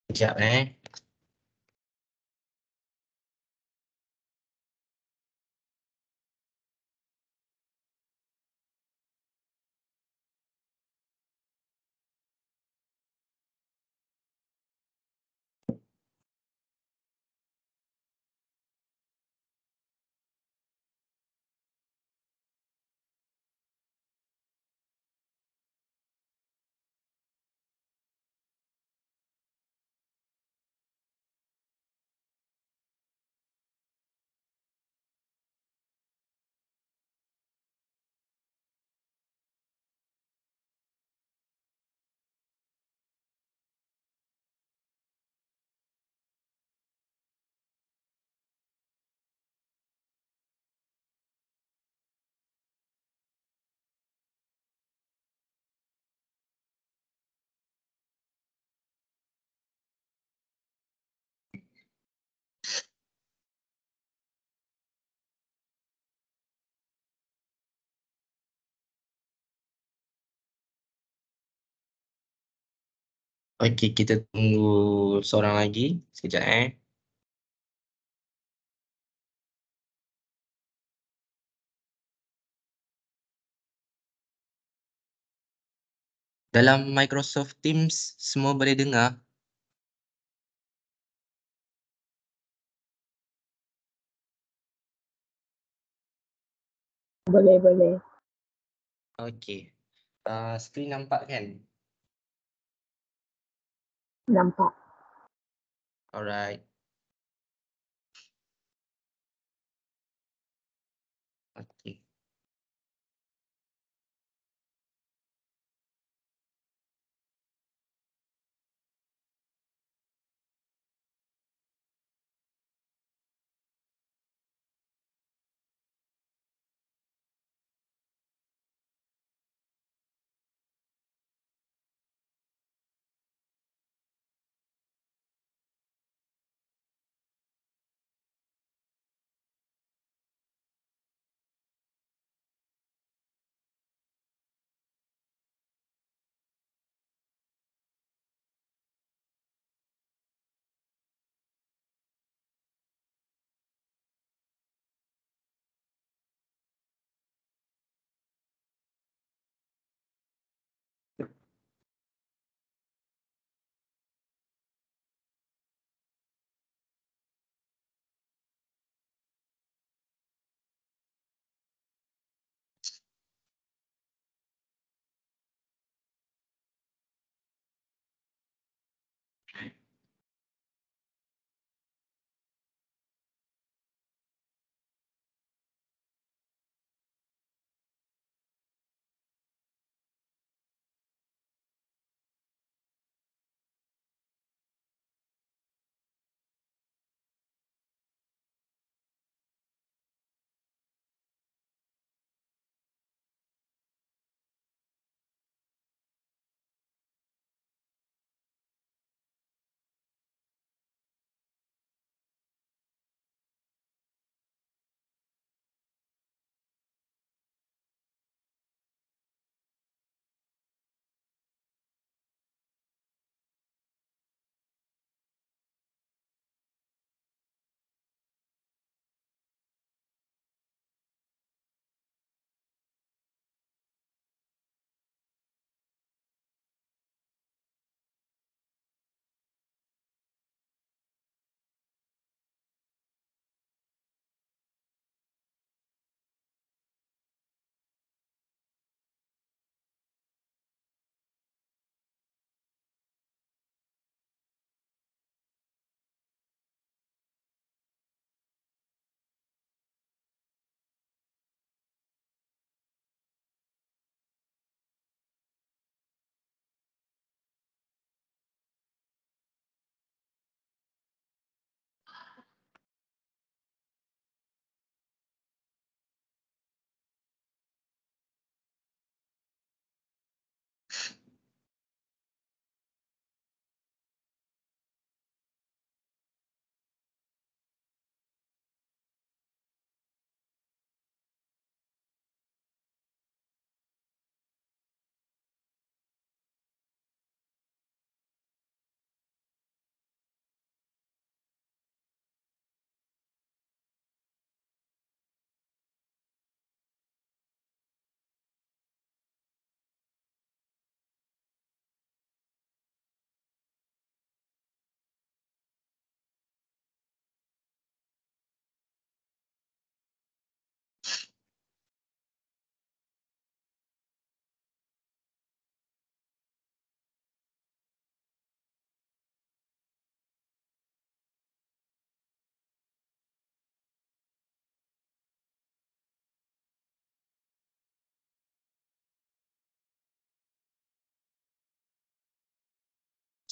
Sekejap Oke, kita tunggu seorang lagi. Sekejap Dalam Microsoft Teams semua boleh dengar? Boleh, boleh. Okey. Skrin nampak kan? Nampak. Alright. Okey.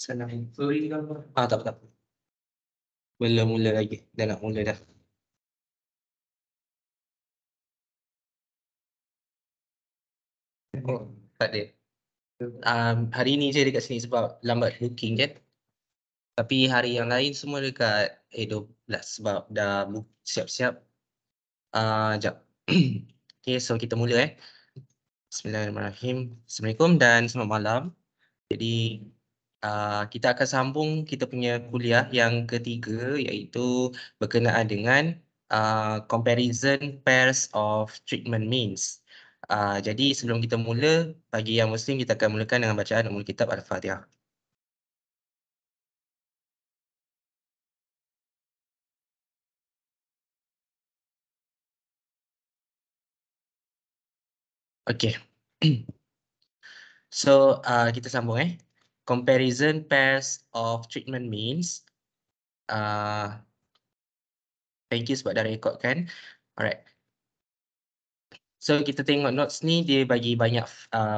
Senang. Tak apa, tak apa. Belum mula lagi. Dah nak mula dah. Oh, tak ada. Hari ni je dekat sini sebab lambat booking kan. Tapi hari yang lain semua dekat 12 sebab dah siap-siap. Jap. Okay, so kita mula Bismillahirrahmanirrahim. Assalamualaikum dan selamat malam. Jadi kita akan sambung kita punya kuliah yang ketiga iaitu berkenaan dengan comparison pairs of treatment means. Jadi sebelum kita mula, bagi yang Muslim kita akan mulakan dengan bacaan Ummul Kitab Al-Fatihah. Okay. So kita sambung Comparison pairs of treatment means. Thank you sebab dah record kan. Alright. So kita tengok notes ni dia bagi banyak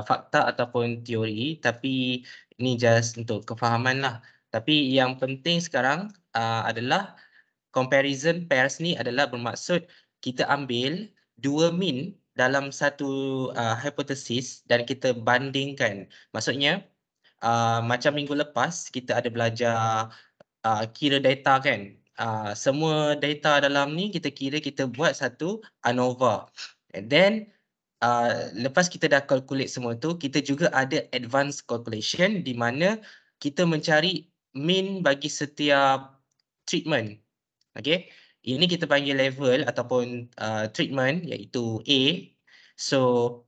fakta ataupun teori, tapi ni just untuk kefahaman lah. Tapi yang penting sekarang adalah comparison pairs ni adalah bermaksud kita ambil dua mean dalam satu hipotesis dan kita bandingkan. Maksudnya macam minggu lepas kita ada belajar kira data kan. Semua data dalam ni kita kira, kita buat satu ANOVA. And then lepas kita dah calculate semua tu, kita juga ada advanced calculation di mana kita mencari mean bagi setiap treatment. Okay. Ini kita panggil level ataupun treatment iaitu A. So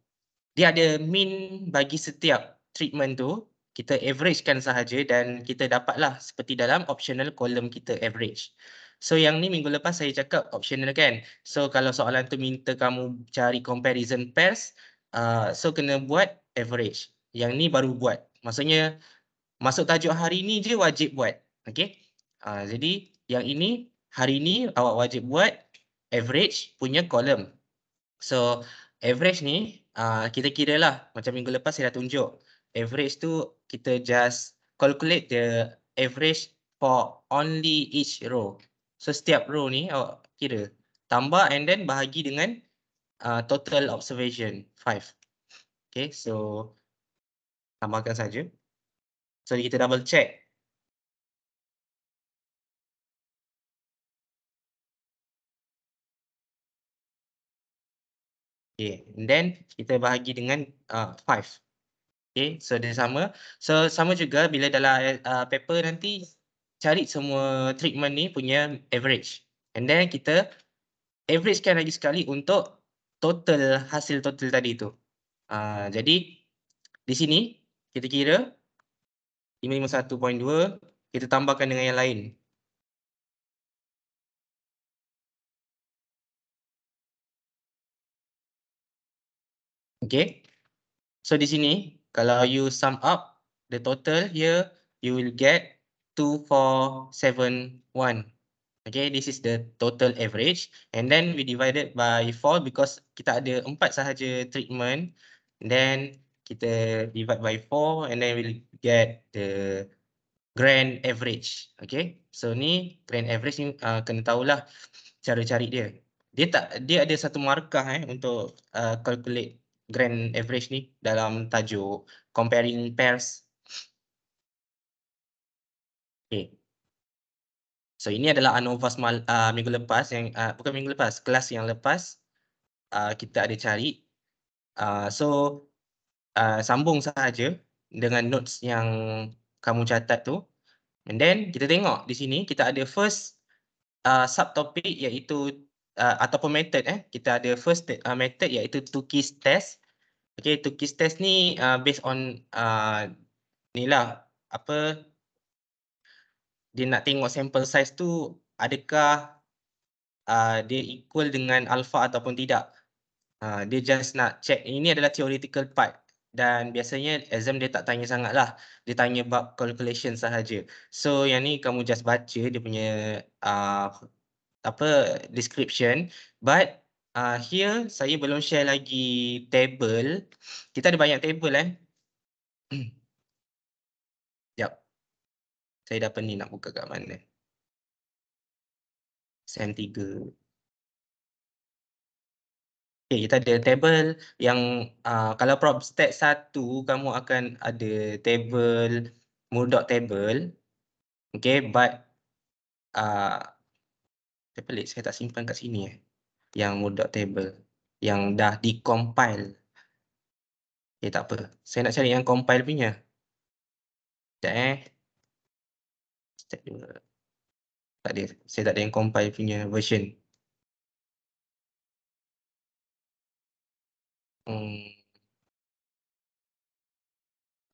dia ada mean bagi setiap treatment tu. Kita averagekan sahaja dan kita dapatlah seperti dalam optional column kita average. So yang ni minggu lepas saya cakap optional kan. So kalau soalan tu minta kamu cari comparison pairs, so kena buat average. Yang ni baru buat. Maksudnya masuk tajuk hari ni je wajib buat. Okay. Jadi yang ini hari ni awak wajib buat average punya column. So average ni kita kira lah macam minggu lepas saya dah tunjuk. Average tu kita just calculate the average for only each row. So setiap row ni awak kira, tambah and then bahagi dengan total observation 5. Okay, so tambahkan saja. So kita double check. Okay, and then kita bahagi dengan 5. Okay, so dia sama. So sama juga bila dalam paper nanti cari semua treatment ni punya average. And then kita averagekan lagi sekali untuk total hasil total tadi tu. Jadi di sini kita kira 551.2 kita tambahkan dengan yang lain. Okay. So di sini kalau you sum up the total here, you will get 2471. Okay, this is the total average. And then we divided by 4 because kita ada 4 sahaja treatment. Then kita divide by 4 and then we'll get the grand average. Okay, so ni grand average ni kena tahulah cara cari dia. Dia ada satu markah untuk calculate grand average ni dalam tajuk comparing pairs. Okay. So ini adalah ANOVA minggu lepas yang bukan minggu lepas, kelas yang lepas kita ada cari. So sambung sahaja dengan notes yang kamu catat tu. And then kita tengok di sini kita ada first subtopic iaitu ataupun method kita ada first method iaitu Tukey's test. Okay, Tukey's test ni based on ni lah apa dia nak tengok sample size tu adakah dia equal dengan alpha ataupun tidak. Dia just nak check. Ini adalah theoretical part dan biasanya exam dia tak tanya sangat lah. Dia tanya bab calculation sahaja. So yang ni kamu just baca dia punya description. But here saya belum share lagi table. Kita ada banyak table Sekejap. Saya dah pening nak buka kat mana. Sem 3. Okay, kita ada table yang kalau prop stat 1, kamu akan ada table Moodle table. Okay, but saya pelik saya tak simpan kat sini yang Moodle table yang dah di-compile. Okay, tak apa. Saya nak cari yang compile punya. Sekejap Step 2. Tak ada. Saya tak ada yang compile punya version.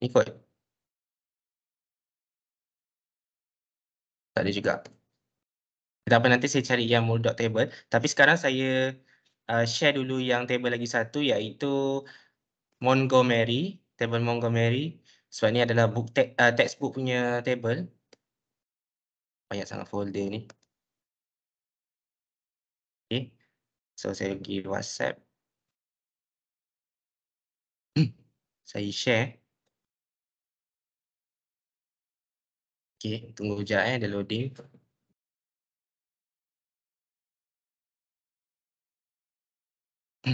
Ni kot. Tak ada juga. Tak apa, nanti saya cari yang Moodle table. Tapi sekarang saya share dulu yang table lagi satu, iaitu Montgomery. Table Montgomery. Sebab ni adalah textbook punya table. Banyak sangat folder ni. Okay. So saya pergi WhatsApp. Saya share. Okay, tunggu sekejap dia loading.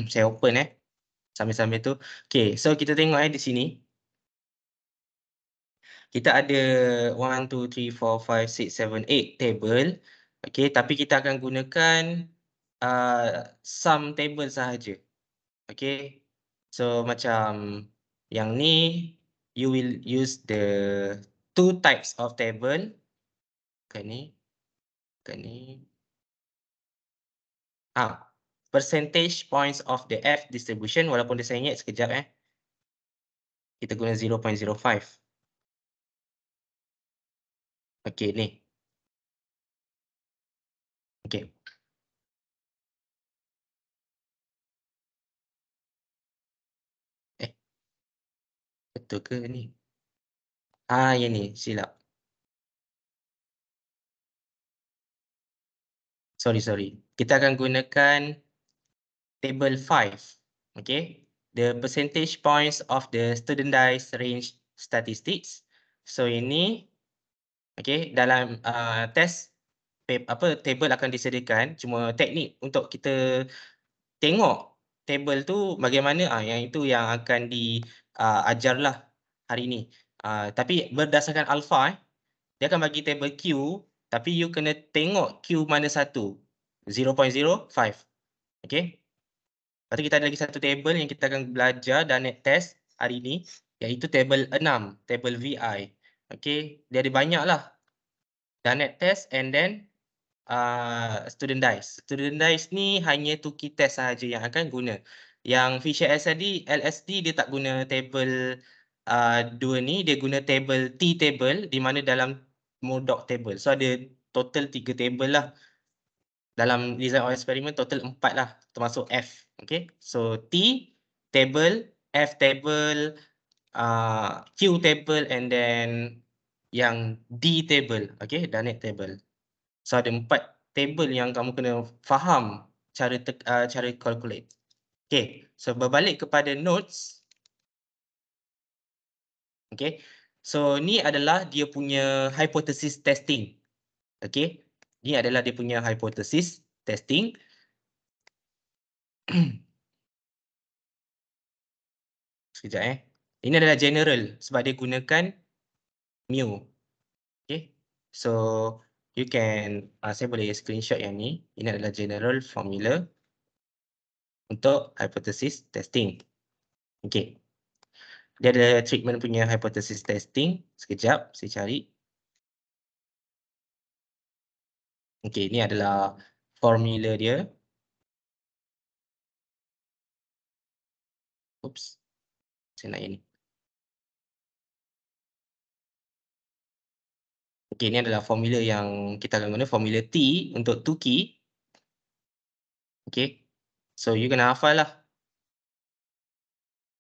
Saya open sambil-sambil tu. Okay, so kita tengok di sini. Kita ada 1, 2, 3, 4, 5, 6, 7, 8 table. Okay, tapi kita akan gunakan some table sahaja. Okay, so macam yang ni, you will use the 2 types of table. Bukan ni. Bukan ni. Percentage points of the F distribution, walaupun dia sengit sekejap kita guna 0.05. Okay, ni. Okay. Betul ke ni? Yang ni, silap. Sorry. Kita akan gunakan table 5. Okay. The percentage points of the standardized range statistics. So ini, okay, dalam test table akan disediakan. Cuma teknik untuk kita tengok table tu bagaimana, yang itu yang akan diajarlah hari ni. Tapi berdasarkan alpha dia akan bagi table Q, tapi you kena tengok Q mana satu. 0.05. Okay. Lepas tu kita ada lagi satu table yang kita akan belajar dan net test hari ni, iaitu table 6, table VI. Okay. Dia ada banyak lah. Dan net test and then student dice. Student dice ni hanya Tukey test sahaja yang akan guna. Yang Fisher LSD dia tak guna table 2 ni, dia guna table T table di mana dalam Moodle table. So ada total 3 table lah. Dalam design of experiment total 4 lah, termasuk F. Okay. So T table, F table, Q table and then yang D table. Okay, dan net table. So ada 4 table yang kamu kena faham cara calculate. Okay, so berbalik kepada notes. Okay, so ni adalah dia punya hypothesis testing. Okay, ni adalah dia punya hypothesis testing. Sekejap Ini adalah general sebab dia gunakan mu. Okay, so you can, saya boleh screenshot yang ni. Ini adalah general formula untuk hypothesis testing. Okay. Dia ada treatment punya hypothesis testing. Sekejap, saya cari. Okay, ini adalah formula dia. Oops, saya nak ini. Okay, ini adalah formula yang kita akan guna. Formula T untuk Tukey. Okay, so you kena hafal lah.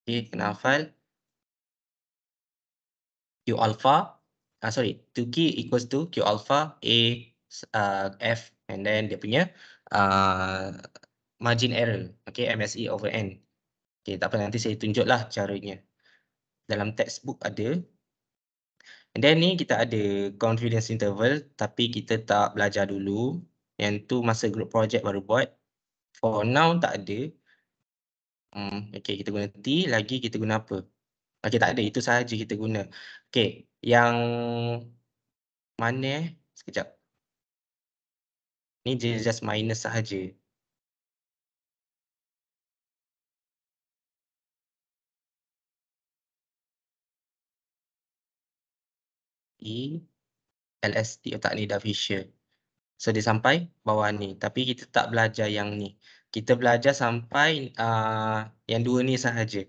Okay, kena hafal. Q alpha, Tukey equals to Q alpha A F and then dia punya margin error, okay, MSE over N. Okay, tak apa, nanti saya tunjuklah caranya. Dalam textbook ada. And then ni kita ada confidence interval tapi kita tak belajar dulu. Yang tu masa group project baru buat. For now tak ada. Okay, kita guna T, lagi kita guna apa? Okay, tak ada. Itu sahaja kita guna. Okay, yang mana Sekejap. Ni dia just minus sahaja. LST otak ni dah Fisher. So dia sampai bawah ni. Tapi kita tak belajar yang ni. Kita belajar sampai yang dua ni sahaja.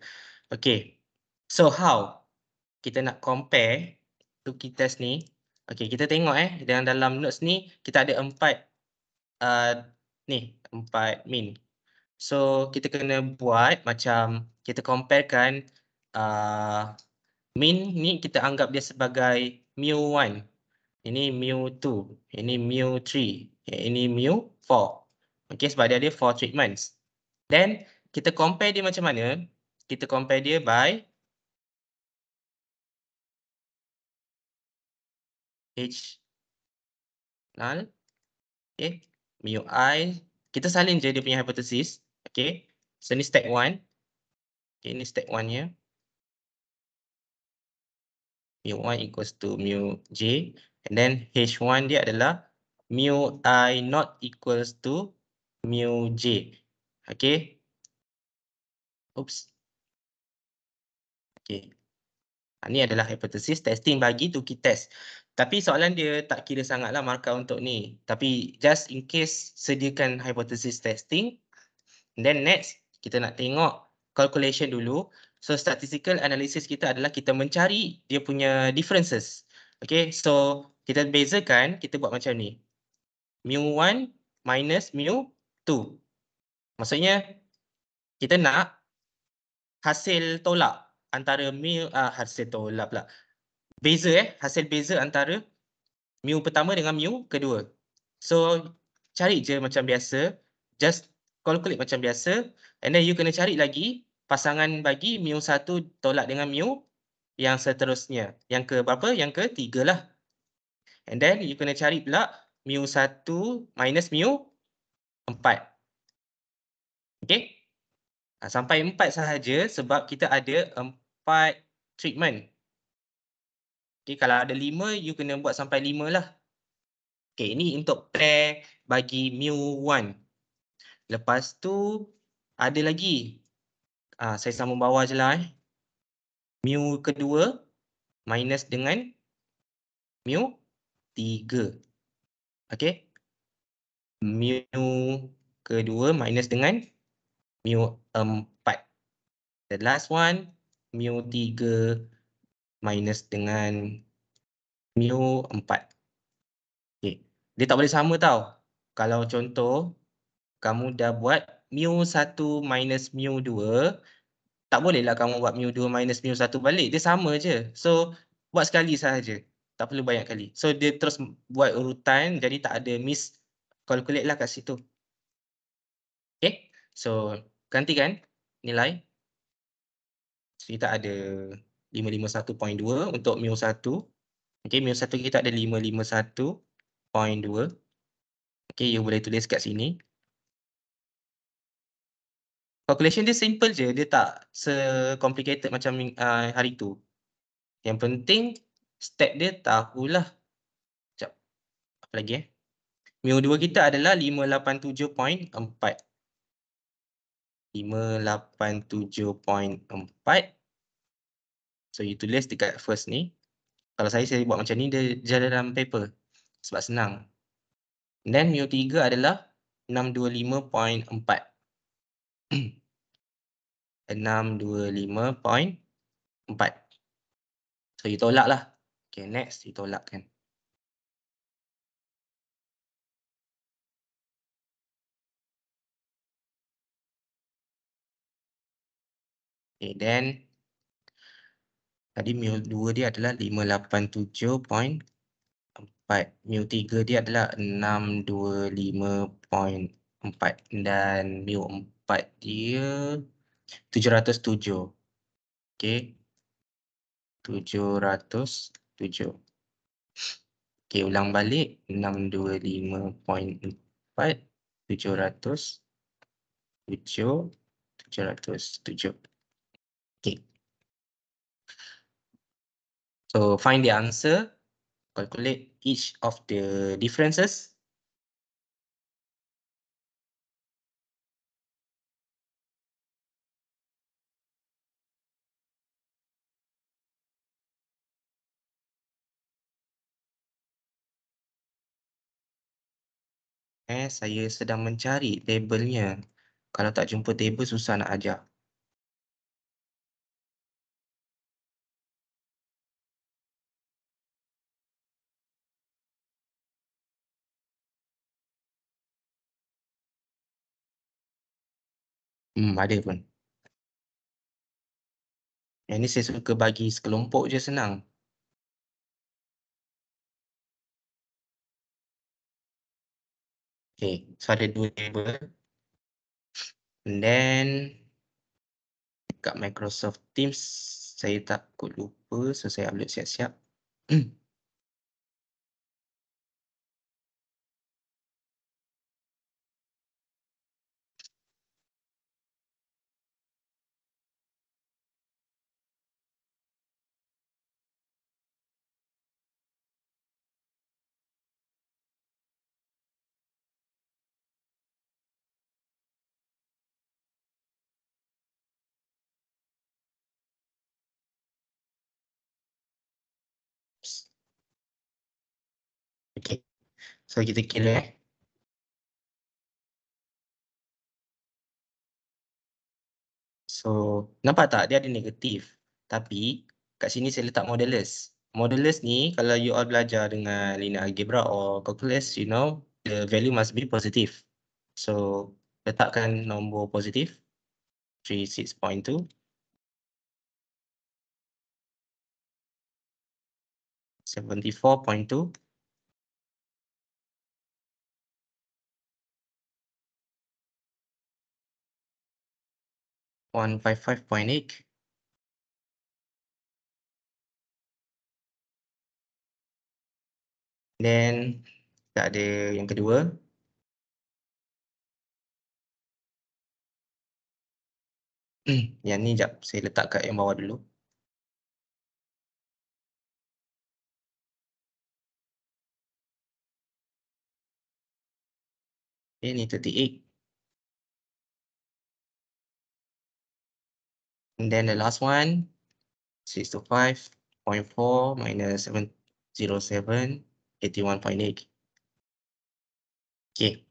Okay. So how kita nak compare Tukey test ni? Okay, kita tengok dalam notes ni kita ada 4 4 min. So kita kena buat macam kita comparekan min ni kita anggap dia sebagai mu1. Ini mu2, ini mu3, ini mu4. Okay, sebab dia ada 4 treatments. Then kita compare dia macam mana? Kita compare dia by H null, okay, mu I. Kita salin je dia punya hypothesis. Okay, so ni step 1. Okay, ni step 1-nya. Mu1 equals to mu J. And then H1 dia adalah mu I not equals to mu J. Okay. Oops. Okay. Ini adalah hypothesis testing bagi Tukey test. Tapi soalan dia tak kira sangatlah markah untuk ni. Tapi just in case sediakan hypothesis testing. Then next, kita nak tengok calculation dulu. So statistical analysis kita adalah kita mencari dia punya differences. Okay, so kita bezakan, kita buat macam ni. Mu1 minus mu2. Maksudnya, kita nak hasil tolak antara hasil tolak pula. Hasil beza antara mu pertama dengan mu kedua. So, cari je macam biasa. Just calculate macam biasa. And then you kena cari lagi pasangan bagi mu1 tolak dengan mu yang seterusnya. Yang ke berapa? Yang ke-3 lah. And then you kena cari pula mu1 minus mu4. Okay? Sampai 4 sahaja sebab kita ada 4 treatment. Okay, kalau ada 5, you kena buat sampai 5 lah. Okay, ini untuk pair bagi mu1. Lepas tu, ada lagi. Saya sambung bawah je lah. Mu kedua minus dengan mu3. Okay. Mu kedua minus dengan mu4. The last one, mu3 minus dengan mu4. Okay. Dia tak boleh sama tau. Kalau contoh, kamu dah buat mu1 minus mu2, tak bolehlah kamu buat mu2 minus mu1 balik. Dia sama je. So, buat sekali sahaja. Tak perlu banyak kali. So, dia terus buat urutan. Jadi, tak ada miss calculate lah kat situ. Okay. So, gantikan nilai. So, kita ada 551.2 untuk mu1. Okay, mu1 kita ada 551.2. Okay, you boleh tulis kat sini. Calculation dia simple je. Dia tak se-complicated macam hari tu. Yang penting, step dia tahulah. Sekejap. Apa lagi mu2 kita adalah 587.4. 587.4. So, you tulis dekat first ni. Kalau saya buat macam ni, dia dalam paper. Sebab senang. Then, mu3 adalah 625.4. 625.4. So, you tolak lah. Okay, next, you tolakkan. Okay, then tadi mu2 dia adalah 587.4. Mu3 dia adalah 625.4. Dan mu4 dia 707. Okay. 707. 7. Okey, ulang balik 625.4 700 707. Okey. So find the answer, calculate each of the differences. Saya sedang mencari tabelnya. Kalau tak jumpa tabel susah nak ajar. Ada pun. Yang ni saya suka bagi sekelompok je senang. Okay, so ada 2 table. And then kat Microsoft Teams saya takut lupa, so saya upload siap-siap. Okay, so kita kira So, nampak tak dia ada negatif. Tapi kat sini saya letak modulus. Modulus ni kalau you all belajar dengan linear algebra or calculus, you know the value must be positive. So, letakkan nombor positif 36.2, 74.2, 155.8, then tak ada yang kedua. Yang ni jap saya letak kat yang bawah dulu. Okay, ni 38. And then the last one 625.4 minus 707, 81.8. Okay.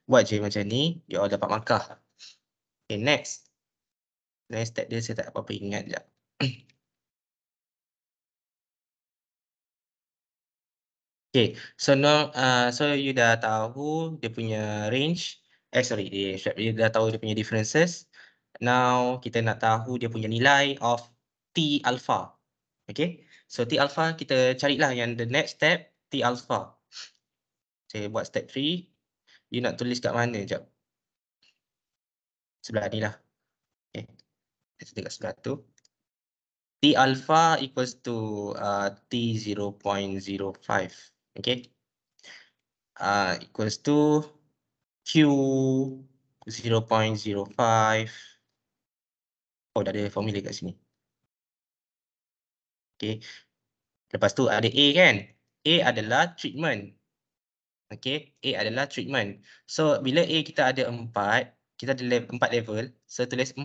Buat je macam ni, you all dapat markah. Okay, next. Next step dia saya tak apa-apa ingat sekejap. Okay, so now, so you dah tahu dia punya range. Sorry, you dah tahu dia punya differences. Now, kita nak tahu dia punya nilai of T alpha. Okay, so T alpha kita carilah yang the next step, T alpha. Saya buat step 3. You nak tulis kat mana sekejap? Sebelah ni lah. Okay, saya tulis kat sebelah tu. T alpha equals to T 0.05. Okay, equals to Q 0.05. Oh, dah ada formula kat sini. Okay, lepas tu ada A kan? A adalah treatment. Okay, A adalah treatment. So, bila A kita ada 4, kita ada 4 level, so tulis 4.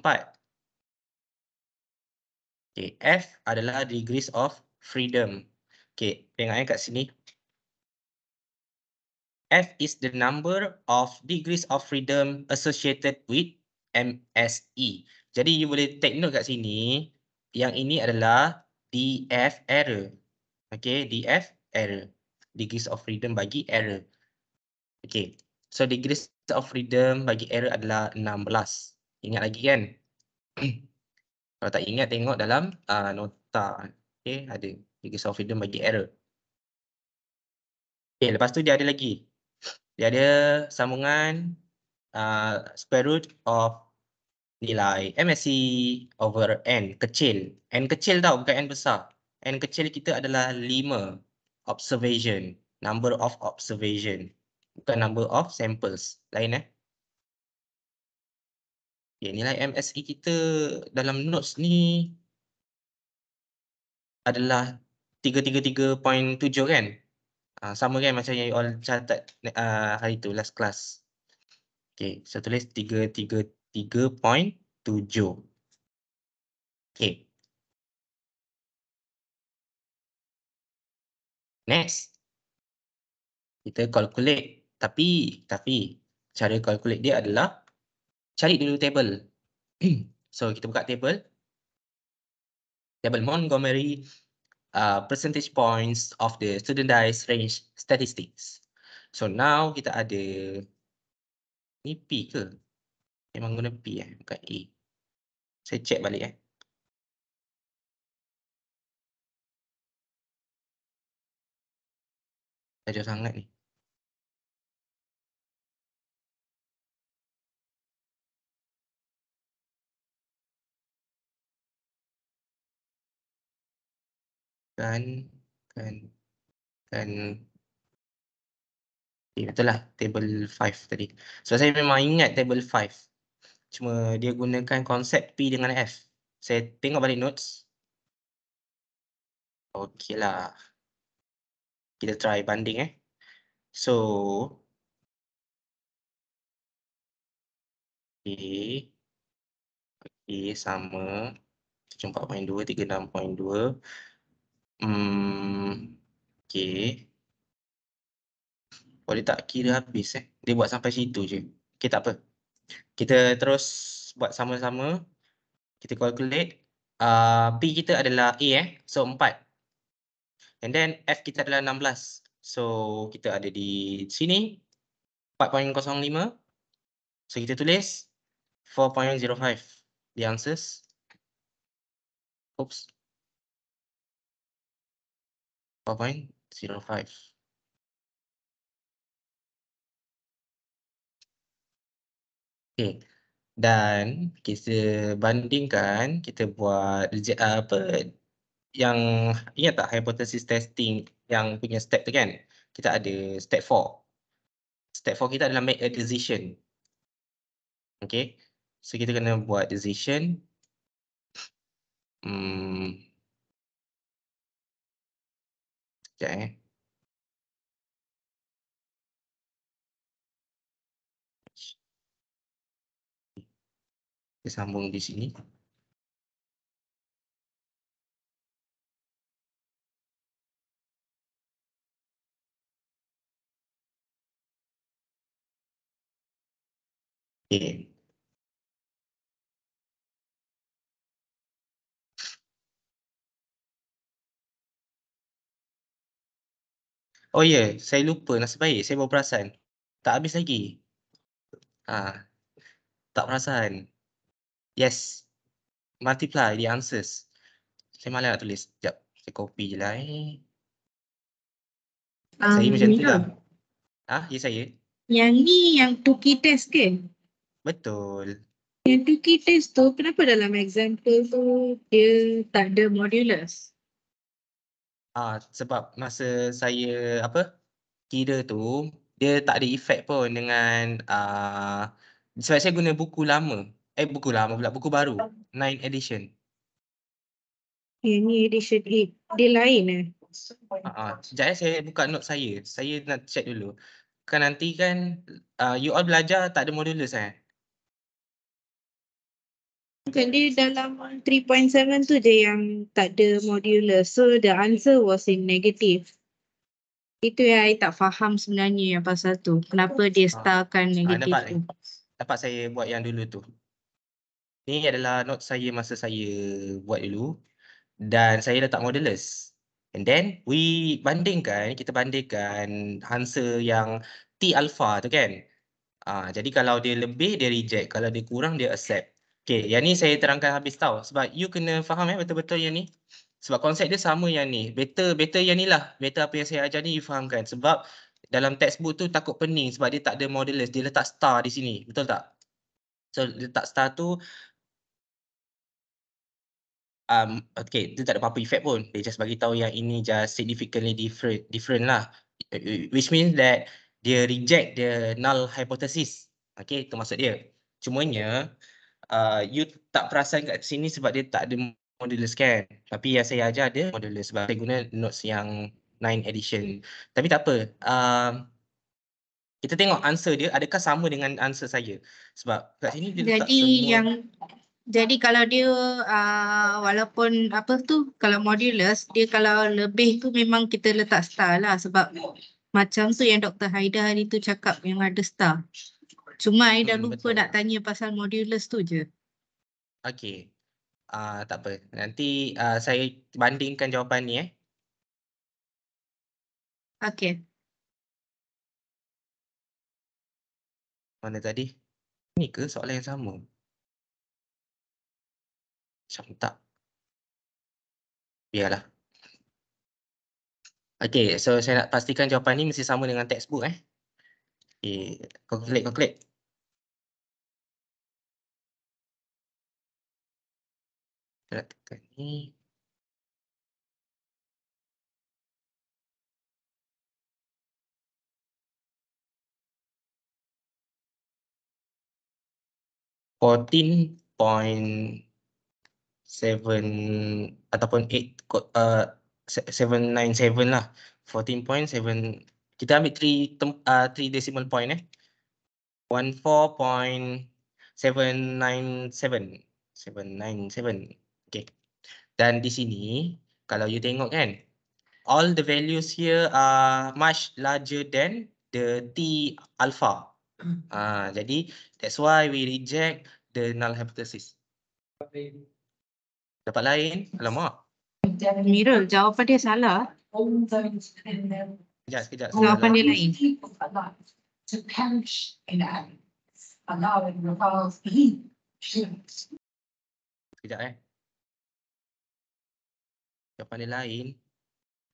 Okay, F adalah degrees of freedom. Okay, tengok kat sini. F is the number of degrees of freedom associated with MSE. Jadi, you boleh take note kat sini, yang ini adalah DF error. Okay, DF error. Degrees of freedom bagi error. Okay, so degrees of freedom bagi error adalah 16. Ingat lagi kan? Kalau tak ingat, tengok dalam nota. Okay, ada degrees of freedom bagi error. Okay, lepas tu dia ada lagi. Dia ada sambungan square root of nilai MSE over N kecil. N kecil tau, bukan N besar. N kecil kita adalah 5 observation, number of observation, bukan number of samples. Lain Okay, nilai MSE kita dalam notes ni adalah 333.7 kan? Sama kan macam yang you all catat hari tu last class. Okay, saya tulis 333.7. Okay. Next. Kita calculate. Tapi cara calculate dia adalah cari dulu table. So kita buka table. Table Montgomery percentage points of the standardized range statistics. So now kita ada ni P ke? Memang guna P bukan A. Saya check balik Tajam sangat ni. Kan. Okay, betul lah table 5 tadi. So saya memang ingat table 5. Cuma dia gunakan konsep P dengan F. Saya tengok balik notes. Okey lah. Kita try banding So A sama 74.2, 36.2. Okay. Boleh tak kira habis Dia buat sampai situ je. Okay, tak apa. Kita terus buat sama-sama. Kita calculate. P kita adalah A So 4. And then F kita adalah 16. So kita ada di sini 4.05. So kita tulis 4.05. The answers. Oops. 4.05. Okay. Dan kita bandingkan, kita buat yang ingat tak hypothesis testing yang punya step tu kan? Kita ada step 4. Step 4 kita adalah make a decision. Okay. So kita kena buat decision. Sekejap Kita sambung di sini. Okay. Oh ya, saya lupa. Nasib baik, saya baru perasan. Tak habis lagi. Tak perasan. Yes. Multiply the answers. Saya malas nak tulis. Sekejap. Saya copy je lah Saya macam tu lah. Ya saya? Yang ni yang Tuki test ke? Betul. Yang Tuki test tu kenapa dalam example tu dia tak ada modulus? Sebab masa saya kira tu, dia tak ada efek pun dengan sebab saya guna buku lama. Buku lama pula, buku baru. 9 edition. Yang ni edition 8. Dia lain Sekejap saya buka note saya. Saya nak check dulu. Kan nanti kan you all belajar tak ada modulus Kan dia dalam 3.7 tu je yang tak ada modulus. So the answer was in negative. Itu yang I tak faham sebenarnya yang pasal tu. Kenapa dia starkan negatif tu. Dapat saya buat yang dulu tu. Ni adalah note saya masa saya buat dulu. Dan saya letak modulus. And then kita bandingkan answer yang T alpha tu kan. Jadi kalau dia lebih dia reject, kalau dia kurang dia accept. Okay, yang ni saya terangkan habis tau. Sebab you kena faham betul-betul yang ni. Sebab konsep dia sama yang ni. Better yang ni lah. Better apa yang saya ajar ni you fahamkan. Sebab dalam textbook tu takut pening sebab dia tak ada modulus. Dia letak star di sini. Betul tak? So letak star tu okay, dia tak ada apa-apa effect pun. Dia just bagi tahu yang ini just significantly different lah. Which means that dia reject the null hypothesis. Okay, itu maksud dia. Cumanya, you tak perasan kat sini sebab dia tak ada modulus kan. Tapi yang saya ajar ada modulus sebab saya guna notes yang 9 edition. Tapi tak apa. Kita tengok answer dia adakah sama dengan answer saya. Sebab kat sini dia letak semua. Jadi kalau dia walaupun apa tu, kalau modulus dia kalau lebih tu memang kita letak star lah, sebab macam tu yang Dr. Haida hari tu cakap yang ada star. Cuma I dah lupa Betul. nak tanya pasal modulus tu je. Okay. Tak apa. Nanti saya bandingkan jawapan ni Okay. Mana tadi? Ni ke soalan yang sama? Macam tak. Biarlah. Okay, so saya nak pastikan jawapan ni mesti sama dengan textbook Okay, calculate. Saya nak tekan ni. .7 ataupun 797 lah. 14.7. Kita ambil 3 decimal point 14.797. 797. Okay. Dan di sini kalau you tengok kan, all the values here are much larger than the T alpha. Jadi that's why we reject the null hypothesis. Dapat lain? Alamak. Mirul, jawapan dia salah. Sekejap. Jawapan dia lain. To perish in agonies, allowing revolves heat. Sekejap Jawapan dia lain.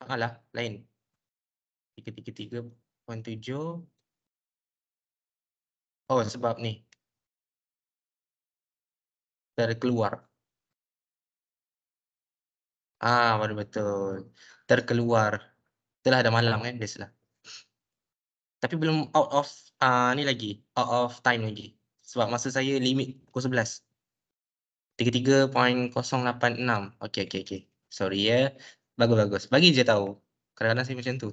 Alah, lain. 333.7. Oh, sebab ni. Terkeluar. Baru betul. Terkeluar. Itulah dah malam kan, biasalah. Tapi belum out of ni lagi. Out of time lagi. Sebab masa saya limit pukul 11. 33.086. Okay. Sorry Bagus. Bagi je tahu. Kadang-kadang saya macam tu.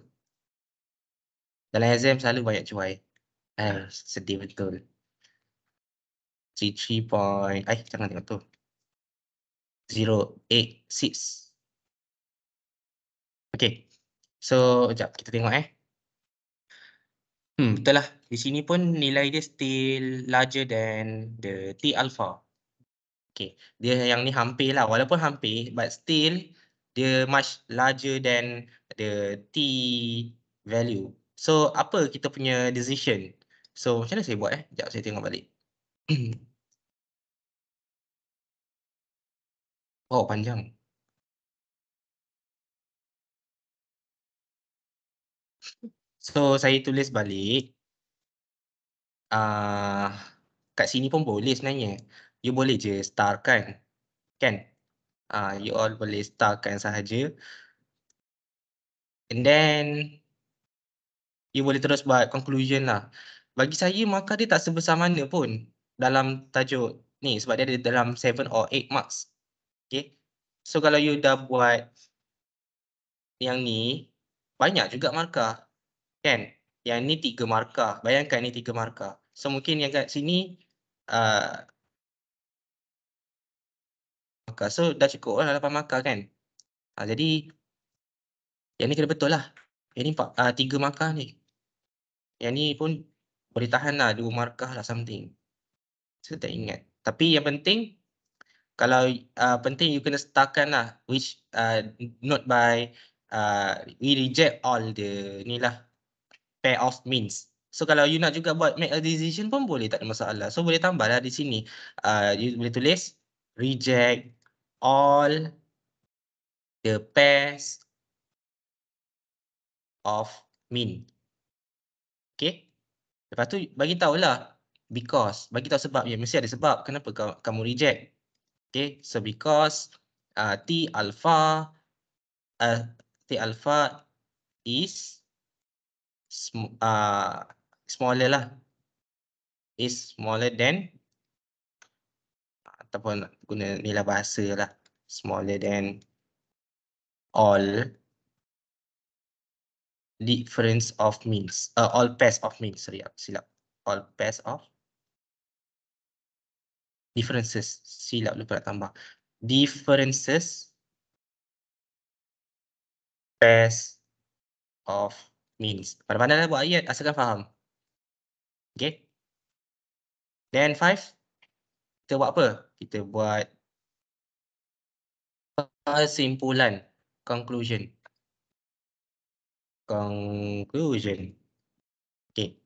Dalam exam selalu banyak cuai. Sedih betul. 33. Jangan tengok tu. 086. Okay. So, sekejap kita tengok betul lah. Di sini pun nilai dia still larger than the T alpha. Okay. Dia yang ni hampir lah. Walaupun hampir, but still dia much larger than the T value. So, apa kita punya decision? So, macam mana saya buat Sekejap saya tengok balik. Oh, panjang. So, saya tulis balik. Kat sini pun boleh sebenarnya. You boleh je starkan. Kan? You all boleh starkan sahaja. And then, you boleh terus buat conclusion lah. Bagi saya, markah dia tak sebesar mana pun dalam tajuk ni. Sebab dia ada dalam 7 or 8 marks. Okay? So, kalau you dah buat yang ni, banyak juga markah. Kan? Yang ni 3 markah. Bayangkan ni 3 markah. So, mungkin yang kat sini, markah. So, dah cukup lah 8 markah kan? Jadi, yang ni kena betul lah. Yang ni 3 markah ni. Yang ni pun boleh tahan lah 2 markah lah something. Saya tak ingat. Tapi yang penting, kalau penting you kena starkan lah. Which note by, we reject all the ni lah. Pair of means. So kalau you nak juga buat make a decision pun boleh, tak ada masalah. So boleh tambah lah di sini. You boleh tulis reject all the pairs of mean. Okay. Lepas tu bagi tahulah because. Bagi tahu sebab. Ya, mesti ada sebab kenapa kamu reject. Okay. So because T alpha is smaller lah, is smaller than, ataupun guna nilai bahasa lah, smaller than all difference of means, all pairs of means, sorry, silap, all pairs of differences, silap lupa nak tambah, differences pairs of means. Pandai-pandai lah buat ayat, asalkan faham. Okay. Then 5, kita buat apa? Kita buat kesimpulan, conclusion. Okay.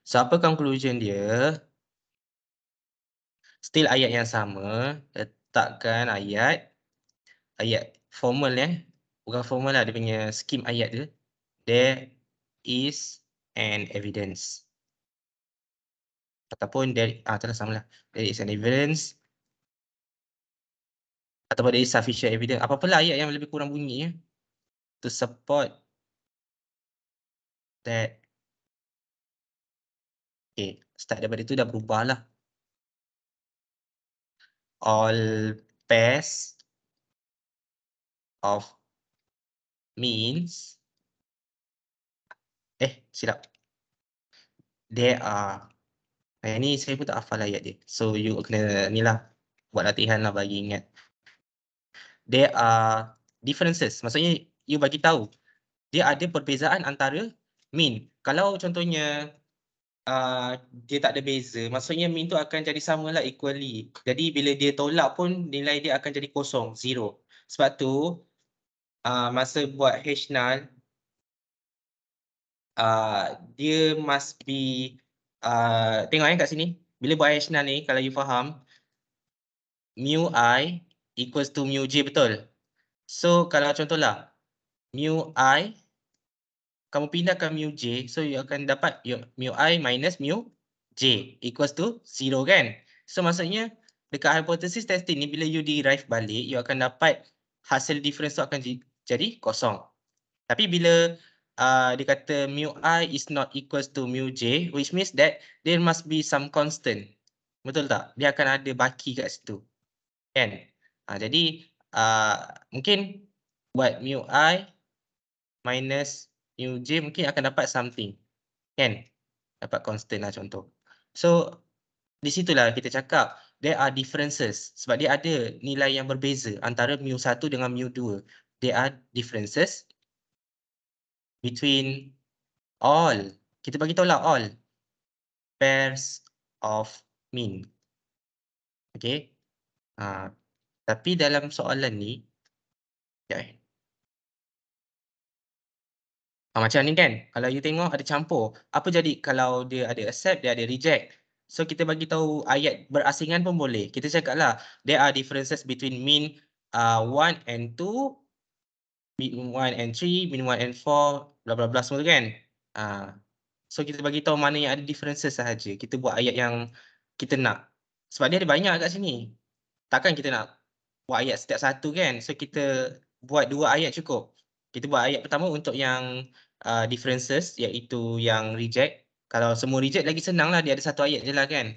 So apa conclusion dia? Still ayat yang sama, letakkan ayat formal bukan formal lah, dia punya scheme ayat dia. There is an evidence. Ataupun telah sama lah. There is an evidence. Ataupun there is sufficient evidence. Apa-apalah ayat yang lebih kurang bunyi to support that. Okay, start daripada itu dah berubah lah. All pairs of means, silap. There are, ini saya pun tak hafal ayat dia. So you kena ni lah, buat latihan lah bagi ingat. There are differences. Maksudnya you bagi tahu dia ada perbezaan antara mean. Kalau contohnya dia tak ada beza, maksudnya mean tu akan jadi sama lah, equally. Jadi bila dia tolak pun nilai dia akan jadi kosong, 0. Sebab tu masa buat H-null, dia must be, tengok kat sini. Bila buat H-null ni, kalau you faham, mu I equals to mu J, betul? So kalau contohlah, mu I, kamu pindahkan mu J, so you akan dapat mu I minus mu J equals to 0 kan? So maksudnya dekat hypothesis testing ni, bila you derive balik, you akan dapat hasil difference tu akan jadi kosong. Tapi bila dia kata mu I is not equals to mu J, which means that there must be some constant. Betul tak? Dia akan ada baki kat situ. Kan? Jadi mungkin buat mu I minus mu J mungkin akan dapat something. Kan? Dapat constant lah contoh. So di situlah kita cakap there are differences. Sebab dia ada nilai yang berbeza antara mu1 dengan mu2. There are differences between all. Kita bagi tahu lah all pairs of mean. Okay. Tapi dalam soalan ni, macam ni kan, kalau you tengok ada campur, apa jadi kalau dia ada accept, dia ada reject. So kita bagi tahu ayat berasingan pun boleh. Kita cakap lah, there are differences between mean 1 and 2, mean 1 and 3, mean 1 and 4, bla bla bla semua tu kan. So kita bagi tahu mana yang ada differences sahaja. Kita buat ayat yang kita nak. Sebab dia ada banyak kat sini. Takkan kita nak buat ayat setiap satu kan. So kita buat 2 ayat cukup. Kita buat ayat pertama untuk yang differences, iaitu yang reject. Kalau semua reject lagi senang lah, dia ada satu ayat je lah kan.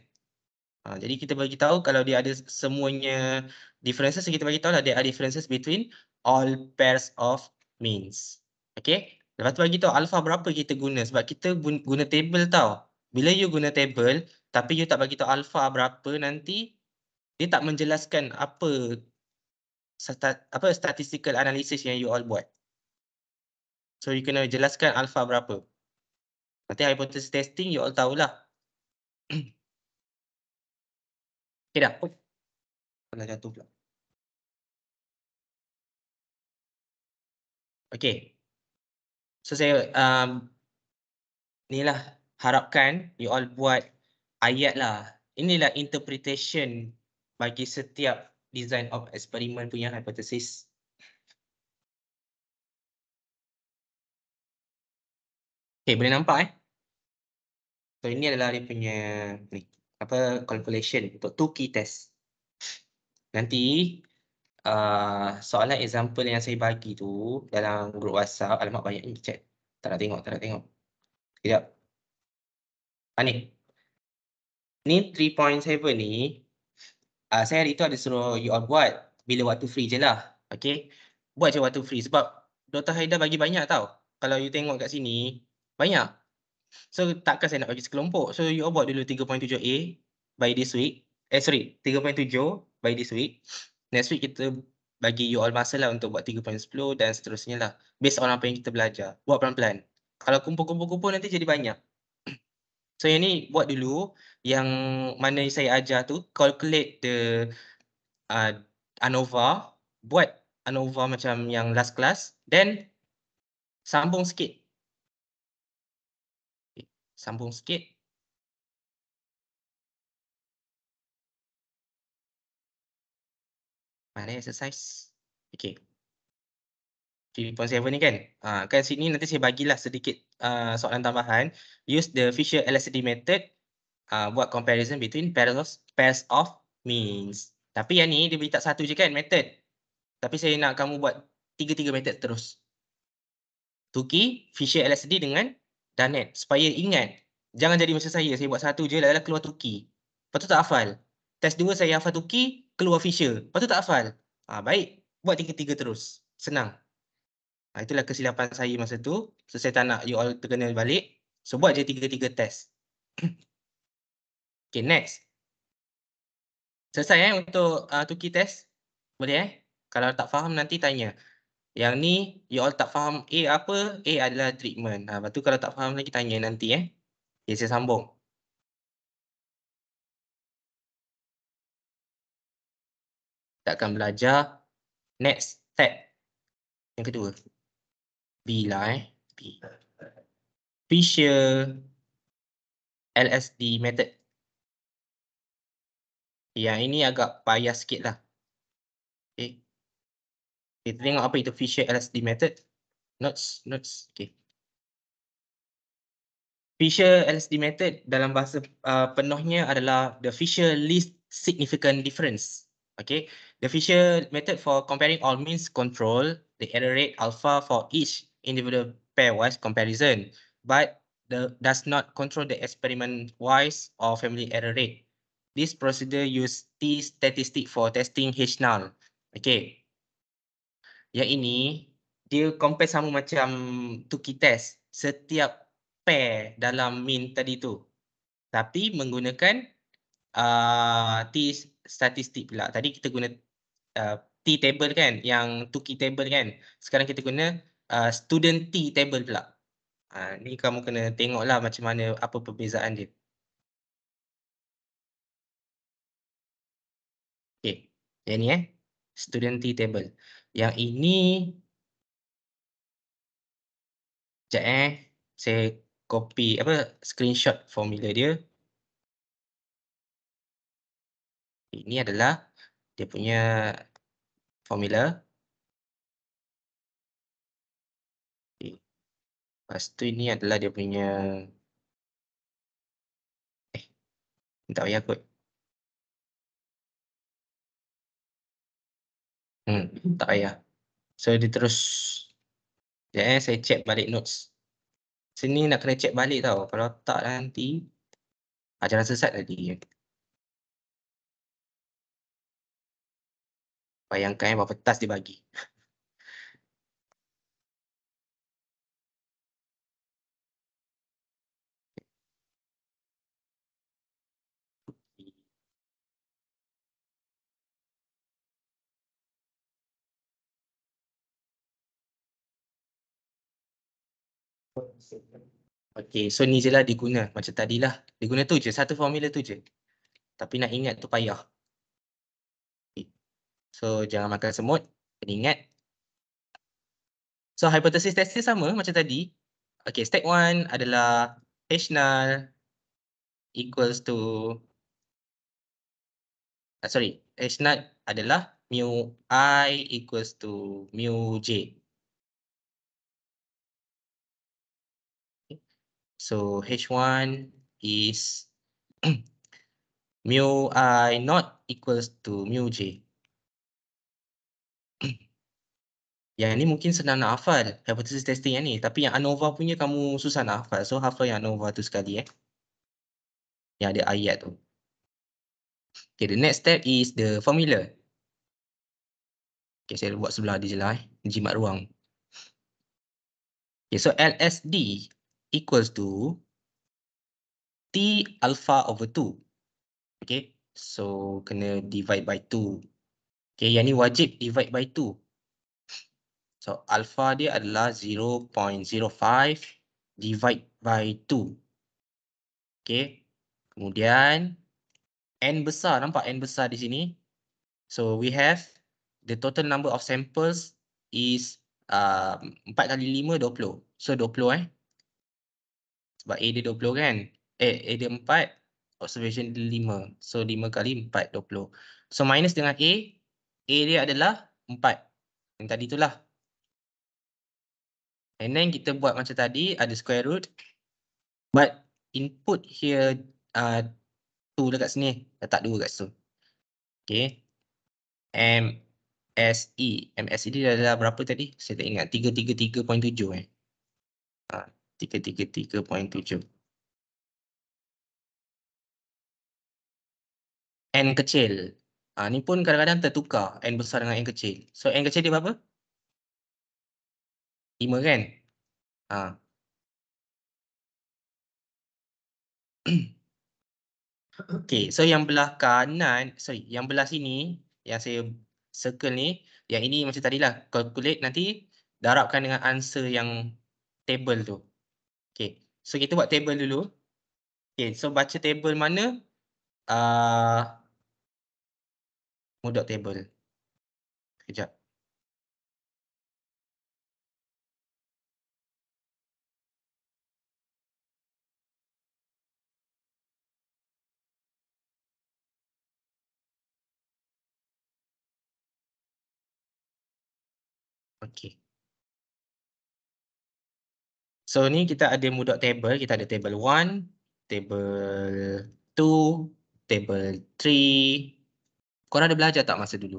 Jadi kita bagi tahu kalau dia ada semuanya differences, so kita bagi tahu lah there are differences between all pairs of means. Okay. Lepas tu bagi tahu alpha berapa kita guna, sebab kita guna table tau. Bila you guna table tapi you tak bagi tahu alpha berapa, nanti dia tak menjelaskan apa statistical analysis yang you all buat. So you kena jelaskan alpha berapa. Nanti hypothesis testing you all tahulah. Okay dah. Pernah jatuh pula. Okay. So saya inilah harapkan you all buat ayat lah. Inilah interpretation bagi setiap design of experiment punya hypothesis. Okay, boleh nampak So ini adalah dia punya calculation untuk 2 key test. Nanti soalan example yang saya bagi tu dalam grup WhatsApp, alamak banyak ni chat. Tak nak tengok. Sekejap. Ni. Ni 3.7 ni, saya hari tu ada suruh you all buat bila waktu free je lah. Okay. Buat je waktu free sebab Dr. Haida bagi banyak tau. Kalau you tengok kat sini, banyak. So takkan saya nak bagi sekelompok. So you all buat dulu 3.7A by this week. 3.7 by this week. Next week kita bagi you all masa lah untuk buat 3.10 dan seterusnya lah. Based on apa yang kita belajar. Buat pelan-pelan. Kalau kumpul-kumpul nanti jadi banyak. So yang ni buat dulu. Yang mana saya ajar tu, calculate the ANOVA. Buat ANOVA macam yang last class. Then sambung sikit. Sambung sikit. Mana exercise? Okay. 3.7 ni kan. Kan sini nanti saya bagilah sedikit soalan tambahan. Use the Fisher LSTD method. Buat comparison between pairs of means. Tapi yang ni dia beri tak satu je kan method. Tapi saya nak kamu buat tiga method terus. Tukey, Fisher LSTD dengan Dunnett. Supaya ingat. Jangan jadi macam saya buat satu je lalu keluar Tukey. Lepas tu tak hafal. Test 2 saya hafal Tukey, keluar Fisher. Lepas tu tak hafal. Baik, buat tiga terus. Senang. Itulah kesilapan saya masa tu. So saya tak nak you all terkena balik. So buat je tiga test. Okay, next. Selesai untuk Tukey test? Boleh Kalau tak faham nanti tanya. Yang ni you all tak faham A apa? A adalah treatment. Lepas tu kalau tak faham lagi tanya nanti Okay, saya sambung. Kita akan belajar next step. Yang kedua. B lah B. Fisher LSD method. Yang ini agak payah sikit lah. Okay. Kita tengok apa itu Fisher LSD method. Notes. Okay. Fisher LSD method dalam bahasa penuhnya adalah the Fisher least significant difference. Okay. The Fisher method for comparing all means control the error rate alpha for each individual pairwise comparison, but does not control the experiment-wise or family error rate. This procedure use T statistic for testing H null. Okay. Yang ini dia compare sama macam Tukey test. Setiap pair dalam mean tadi tu. Tapi menggunakan T statistik pula. Tadi kita guna T table kan, yang Tukey table kan. Sekarang kita guna student T table pula. Ni kamu kena tengoklah macam mana, apa perbezaan dia. Okay, yang ni student T table. Yang ini sekejap saya copy screenshot formula dia. Ini adalah dia punya formula. Lepas tu ini adalah dia punya tak payah kot. Tak payah. So dia terus saya check balik notes. Sini nak kena check balik tau. Kalau tak nanti ajaran sesat tadi. Bayangkan berapa tas dia bagi. Okay, so ni je lah diguna. Macam tadilah. Diguna tu je, satu formula tu je. Tapi nak ingat tu payah. Okay. So jangan makan semut, kena ingat. So hypothesis test sama macam tadi. Okay, step 1 adalah H null equals to H null adalah mu I equals to mu J. So H1 is mu I not equals to mu J. Yang ni mungkin senang nak hafal, hypothesis testing yang ni. Tapi yang ANOVA punya kamu susah nak hafal. So hafal yang ANOVA tu sekali Yang ada ayat tu. Okay, the next step is the formula. Okay, saya buat sebelah dia je lah jimat ruang. Okay, so LSD equals to T alpha over 2. Okay, so kena divide by 2. Okay, yang ni wajib divide by 2. So alpha dia adalah 0.05 divide by 2. Okay, kemudian N besar, nampak N besar di sini. So we have the total number of samples is 4 kali 5, 20. So 20 sebab A dia 20 kan. A dia 4, observation dia 5. So 5 kali 4, 20. So minus dengan A dia adalah 4. Yang tadi itulah. And then kita buat macam tadi, ada square root. But input here 2 dekat sini. Letak 2 kat situ. Okay. MSE dia adalah berapa tadi? Saya tak ingat. 333.7 333.7. N kecil. Ni pun kadang-kadang tertukar. N besar dengan N kecil. So N kecil dia berapa? 5 kan? Okay, so yang belah kanan, yang belah sini, yang saya circle ni, yang ini macam tadilah, calculate nanti darabkan dengan answer yang table tu. Okay, so kita buat table dulu. Okay, so baca table mana? Mudok table. Kejap. Okay. So ni kita ada mudok table, kita ada table 1, table 2, table 3. Korang ada belajar tak masa dulu?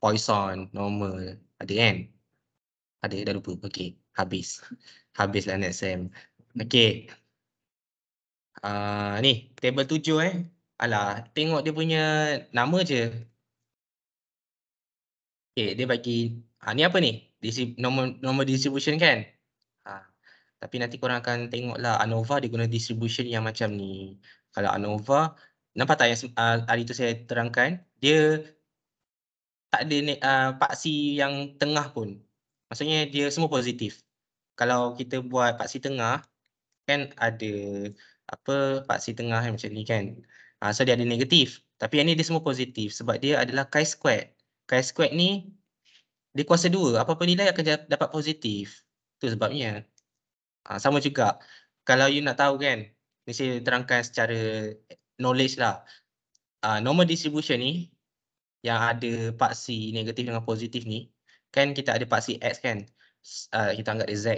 Poisson, normal, ada kan? Ada, dah lupa. Okay, habis. Habislah next sem. Okay. Ni, table 7 Alah, tengok dia punya nama je. Okay, dia bagi, ni apa ni? Normal distribution kan? Tapi nanti korang akan tengoklah ANOVA dia guna distribution yang macam ni. Kalau ANOVA, nampak tak yang hari tu saya terangkan? Dia tak ada paksi yang tengah pun. Maksudnya dia semua positif. Kalau kita buat paksi tengah, kan ada paksi tengah macam ni kan. So dia ada negatif. Tapi yang ni dia semua positif sebab dia adalah chi-squared. Chi-squared ni dia kuasa 2. Apa-apa nilai akan dapat positif. Itu sebabnya. Sama juga. Kalau you nak tahu kan, ni saya terangkan secara knowledge lah. Normal distribution ni, yang ada paksi negatif dengan positif ni, kan kita ada paksi X kan, kita anggap dia Z.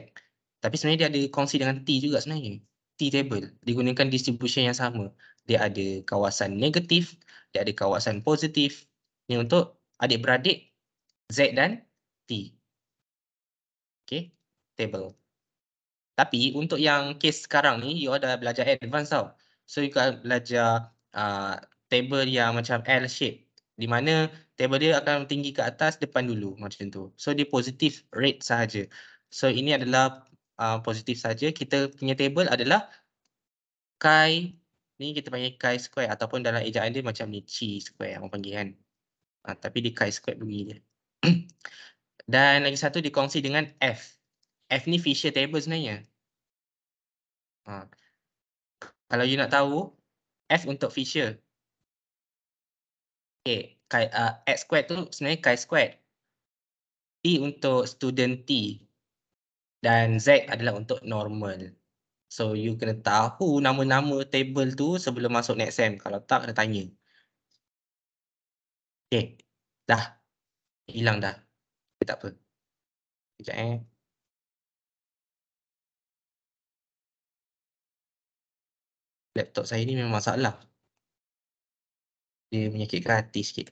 Tapi sebenarnya dia ada kongsi dengan T juga sebenarnya. T table, digunakan distribution yang sama. Dia ada kawasan negatif, dia ada kawasan positif. Ni untuk adik-beradik Z dan T. Okay, table. Tapi untuk yang case sekarang ni, you dah belajar advance tau. So you akan belajar table yang macam L shape. Di mana table dia akan tinggi ke atas, depan dulu macam tu. So dia positif rate sahaja. So ini adalah positif saja. Kita punya table adalah chi, ni kita panggil chi square ataupun dalam ejaan dia macam ni, chi square orang panggil kan. Tapi dia chi square begini je. Dan lagi satu dikongsi dengan F. F ni Fisher table sebenarnya. Kalau you nak tahu, F untuk Fisher. Okay, X squared tu sebenarnya chi squared. T untuk student T. Dan Z adalah untuk normal. So you kena tahu nama-nama table tu sebelum masuk next sem. Kalau tak, kena tanya. Okay, dah. Hilang dah. Tak apa. Sekejap Laptop saya ni memang masalah. Dia menyakitkan hati sikit.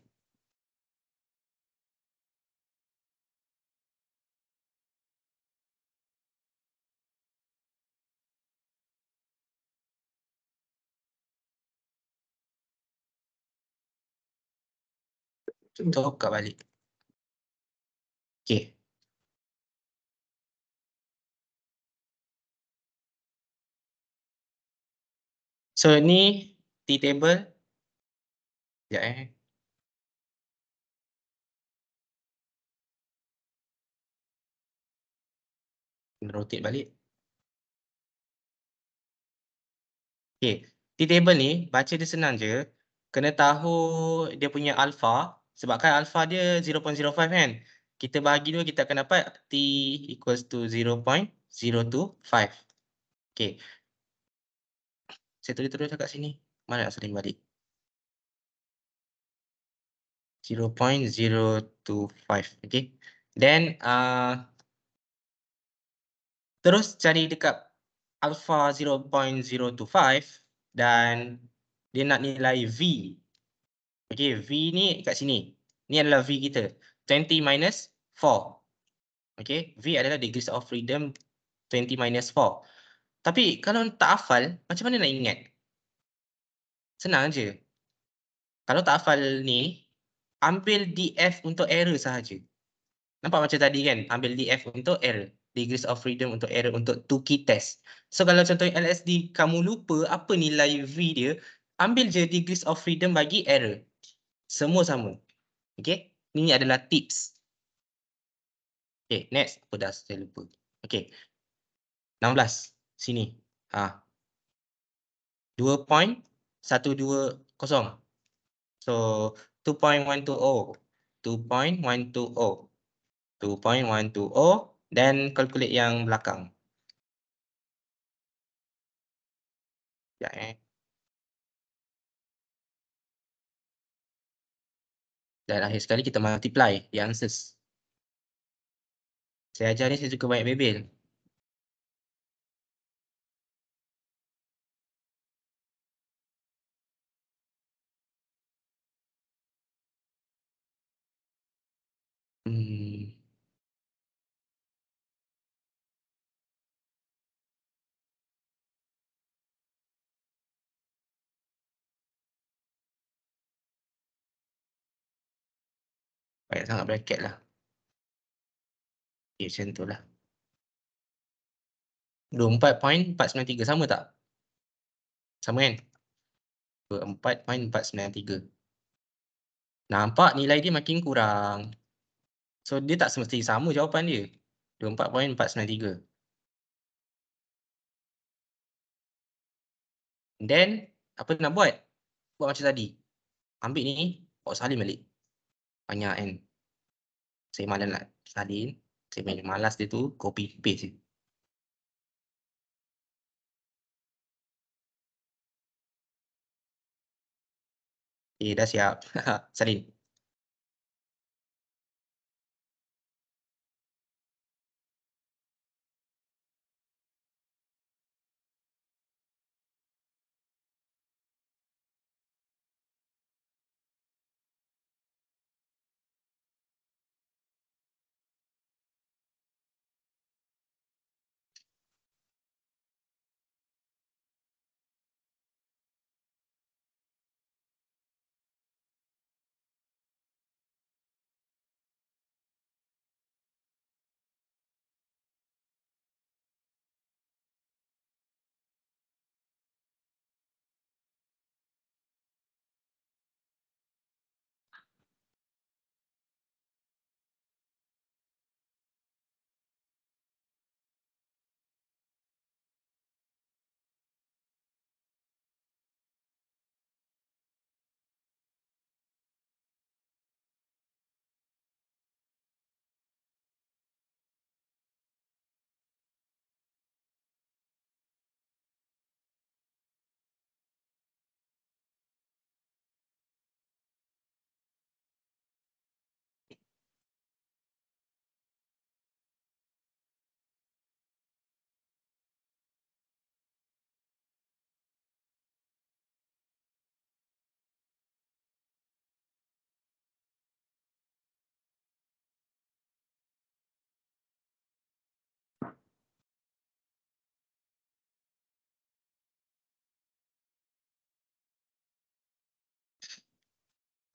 Contoh buka balik. Okay. So ni T-table. Sekejap rotate balik. Okay. T-table ni baca dia senang je. Kena tahu dia punya alpha. Sebabkan alpha dia 0.05 kan. Kita bagi dua, kita akan dapat T equals to 0.025. Okay. Saya tulis kat sini. Mana nak saling balik? 0.025. Okay. Then terus cari dekat alpha 0.025 dan dia nak nilai V. Okay, V ni kat sini. Ni adalah V kita. 20 minus 4. Okay, V adalah degrees of freedom 20 minus 4. Tapi kalau tak hafal, macam mana nak ingat? Senang je. Kalau tak hafal ni, ambil DF untuk error sahaja. Nampak macam tadi kan? Ambil DF untuk error. Degrees of freedom untuk error untuk Tukey test. So kalau contohnya LSD kamu lupa apa nilai V dia, ambil je degrees of freedom bagi error. Semua sama. Okay? Ini adalah tips. Okay, next. Apa dah saya lupa. Okay. 16. Sini. 2.120. So 2.120. 2.120. 2.120 dan calculate yang belakang. Ya Dan akhir sekali kita multiply the answers. Saya ajar ni saya suka banyak bebel. Banyak sangat bracket lah. Okay, macam tu lah. 24.493 sama tak? Sama kan? 24.493. Nampak nilai dia makin kurang. So dia tak semestinya sama jawapan dia. 24.493. Then apa nak buat? Buat macam tadi. Ambil ni, bawa salin balik. Banyak kan? Saya malas nak salin. Saya malas dia tu copy paste je. Okay, dah siap. Salin.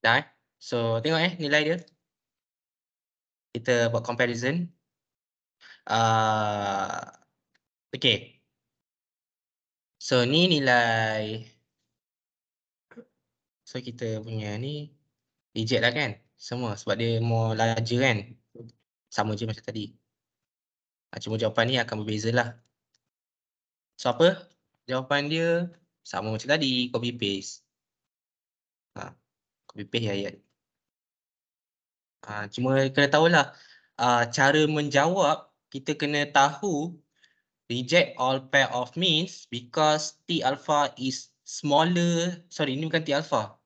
Dah So tengok nilai dia. Kita buat comparison. Okay. So ni nilai. So kita punya ni reject lah kan. Semua sebab dia more larger kan. Sama je macam tadi. Cuma jawapan ni akan berbeza lah. So apa? Jawapan dia sama macam tadi. Copy paste. Copy paste ayat. Cuma kena tahulah cara menjawab kita kena tahu reject all pair of means because T alpha is smaller. Sorry, ni bukan T alpha.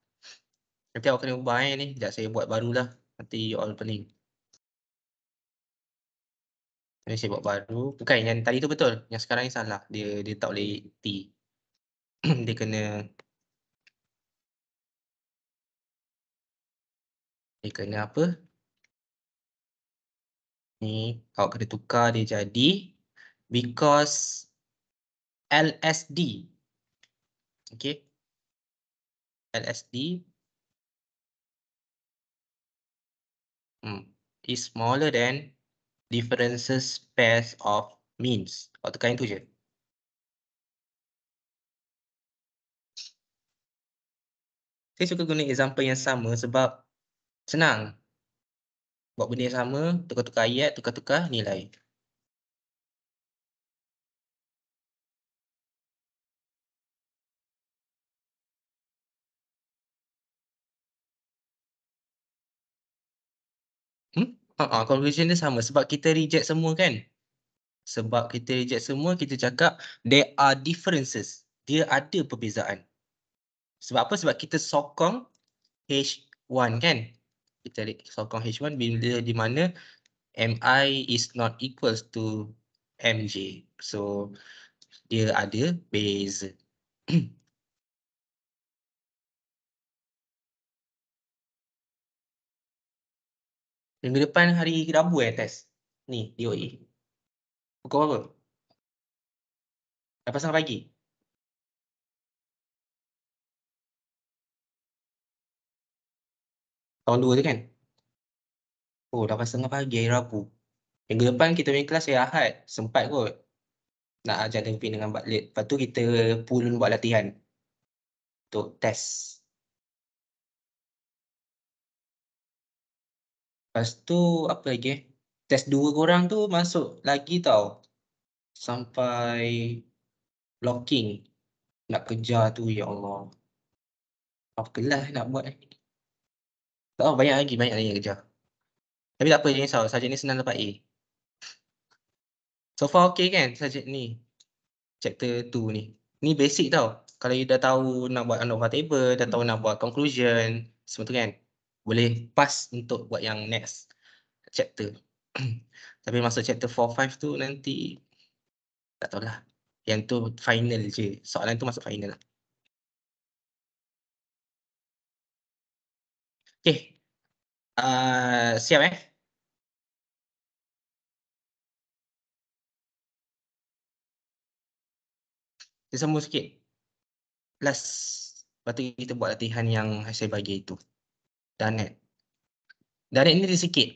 Nanti awak kena ubah ni. Sekejap saya buat barulah. Nanti you all pening. Ini saya buat baru. Bukan, yang tadi tu betul. Yang sekarang ni salah. Dia tak boleh T. Dia kena apa? Ni awak kena tukar dia jadi because LSD. Okay. LSD is smaller than differences pairs of means. Awak tekan itu je. Saya suka guna example yang sama sebab senang. Buat benda yang sama, tukar-tukar ayat, tukar-tukar nilai. Conclusion dia sama sebab kita reject semua kan. Sebab kita reject semua, kita cakap there are differences. Dia ada perbezaan. Sebab apa? Sebab kita sokong H1 kan. Kita sokong H1 bila di mana MI is not equals to MJ. So, dia ada beza. Minggu depan hari Rabu test. Ni, DOE. Pukul berapa? 8:30 pagi. Tahun 2 tu kan? Oh, 8:30 pagi hari Rabu. Minggu depan kita punya kelas hari Ahad. Sempat kot. Nak ajar Devin dengan Bartlett. Lepas tu kita pool buat latihan. Untuk test. Lepas tu apa lagi Test 2 korang tu masuk lagi tau. Sampai blocking. Nak kejar tu, ya Allah. Apa kelas nak buat tak tahu, banyak lagi yang kejar. Tapi tak apa, jangan risau. Subjek ni senang dapat A. So far okay kan subjek ni? Chapter 2 ni. Ni basic tau. Kalau you dah tahu nak buat ANOVA table, dah tahu nak buat conclusion, semua tu kan, boleh pass untuk buat yang next chapter. Tapi masuk chapter 4-5 tu nanti tak tahulah. Yang tu final je. Soalan tu masuk final lah. Okay. Siap Kita sambung sikit. Last. Lepas tu kita buat latihan yang saya bagi itu. Danet. Danet ni dia sikit.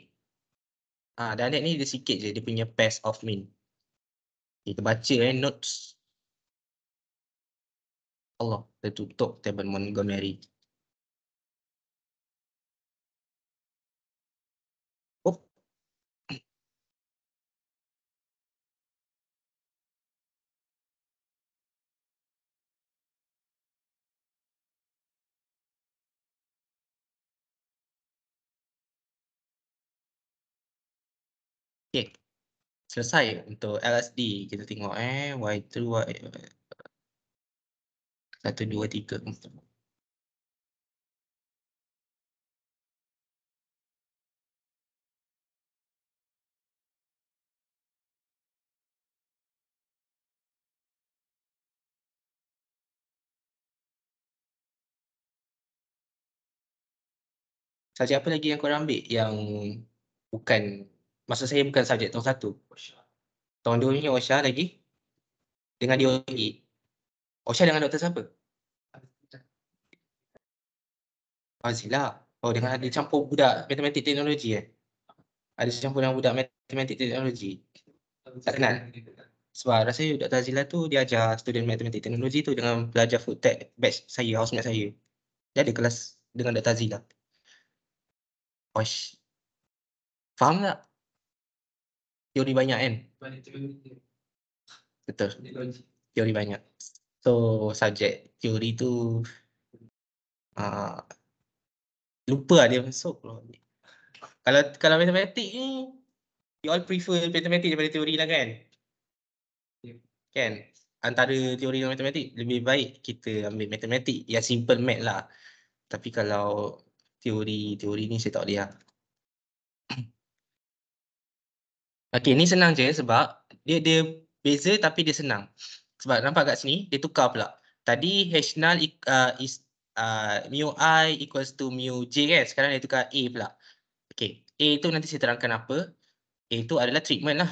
Danet ni dia sikit je. Dia punya pairs of mean. Kita baca notes. Allah, kita tutup table Montgomery. Oh. Okay. Selesai untuk LSD. Kita tengok Y2, Y 1, 2, 3, 4. Subjek apa lagi yang korang ambil yang bukan, maksud saya bukan subjek tahun 1. Tahun 2 ni Osha lagi dengan DOE. Osha dengan doktor siapa? Fazila. Oh, dengan ada campur budak matematik teknologi Ada campur dengan budak matematik teknologi. Tak kenal? Sebab rasanya Dr. Azila tu dia ajar student matematik teknologi tu dengan pelajar food tech batch saya, housemate saya. Dia ada kelas dengan Dr. Azila. Oish. Faham tak? Teori banyak kan? Betul. Teori banyak. So, subjek teori tu lupa lah dia masuk. Kalau matematik ni, you all prefer matematik daripada teori lah kan? Kan? Antara teori dan matematik, lebih baik kita ambil matematik yang simple math lah. Tapi kalau teori ni saya tak boleh lah. Okay, ni senang je sebab dia beza tapi dia senang. Sebab nampak kat sini, dia tukar pula. Tadi H null is mu I equals to mu J kan? Sekarang dia tukar A pula. Okay, A tu nanti saya terangkan apa. A tu adalah treatment lah.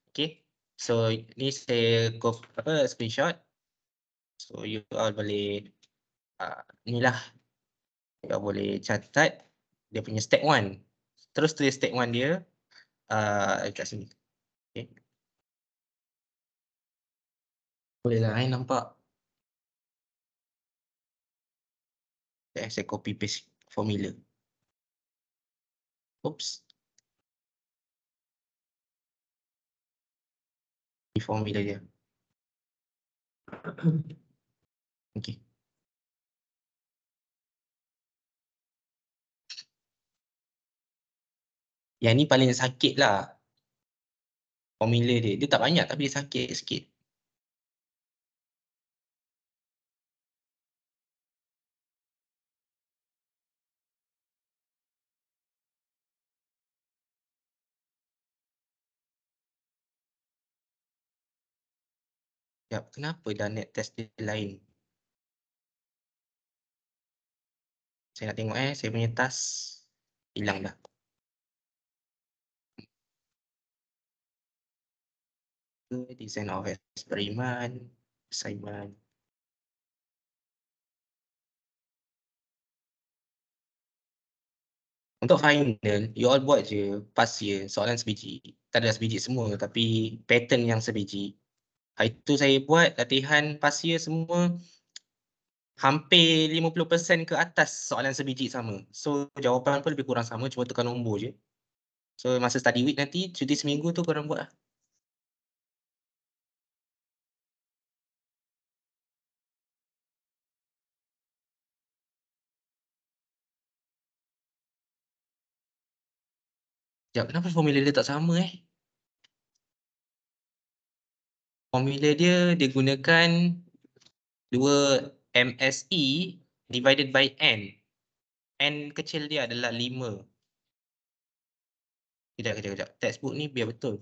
Okay, so ni saya screenshot. So you all boleh ni lah. You all boleh catat dia punya step 1. Terus tulis step 1 dia kat sini. Okay. Boleh lah nampak. Saya copy paste formula. Oops. Ini formula dia. Okay. Yang ni paling sakit lah. Formula dia. Dia tak banyak tapi dia sakit sikit. Sekejap, kenapa dah net test dia lain? Saya nak tengok saya punya task hilang dah. Design of experiment, assignment. Untuk final, you all buat je past year soalan sebiji. Tak ada sebiji semua tapi pattern yang sebiji. Hari tu saya buat latihan past year semua hampir 50% ke atas soalan sebiji sama. So jawapan pun lebih kurang sama, cuma tukar nombor je. So masa study week nanti, cuti seminggu tu korang buat lah. Sekejap, kenapa formula dia tak sama Formula dia gunakan 2 MSE divided by N. N kecil dia adalah 5. Kejap. Textbook ni biar betul.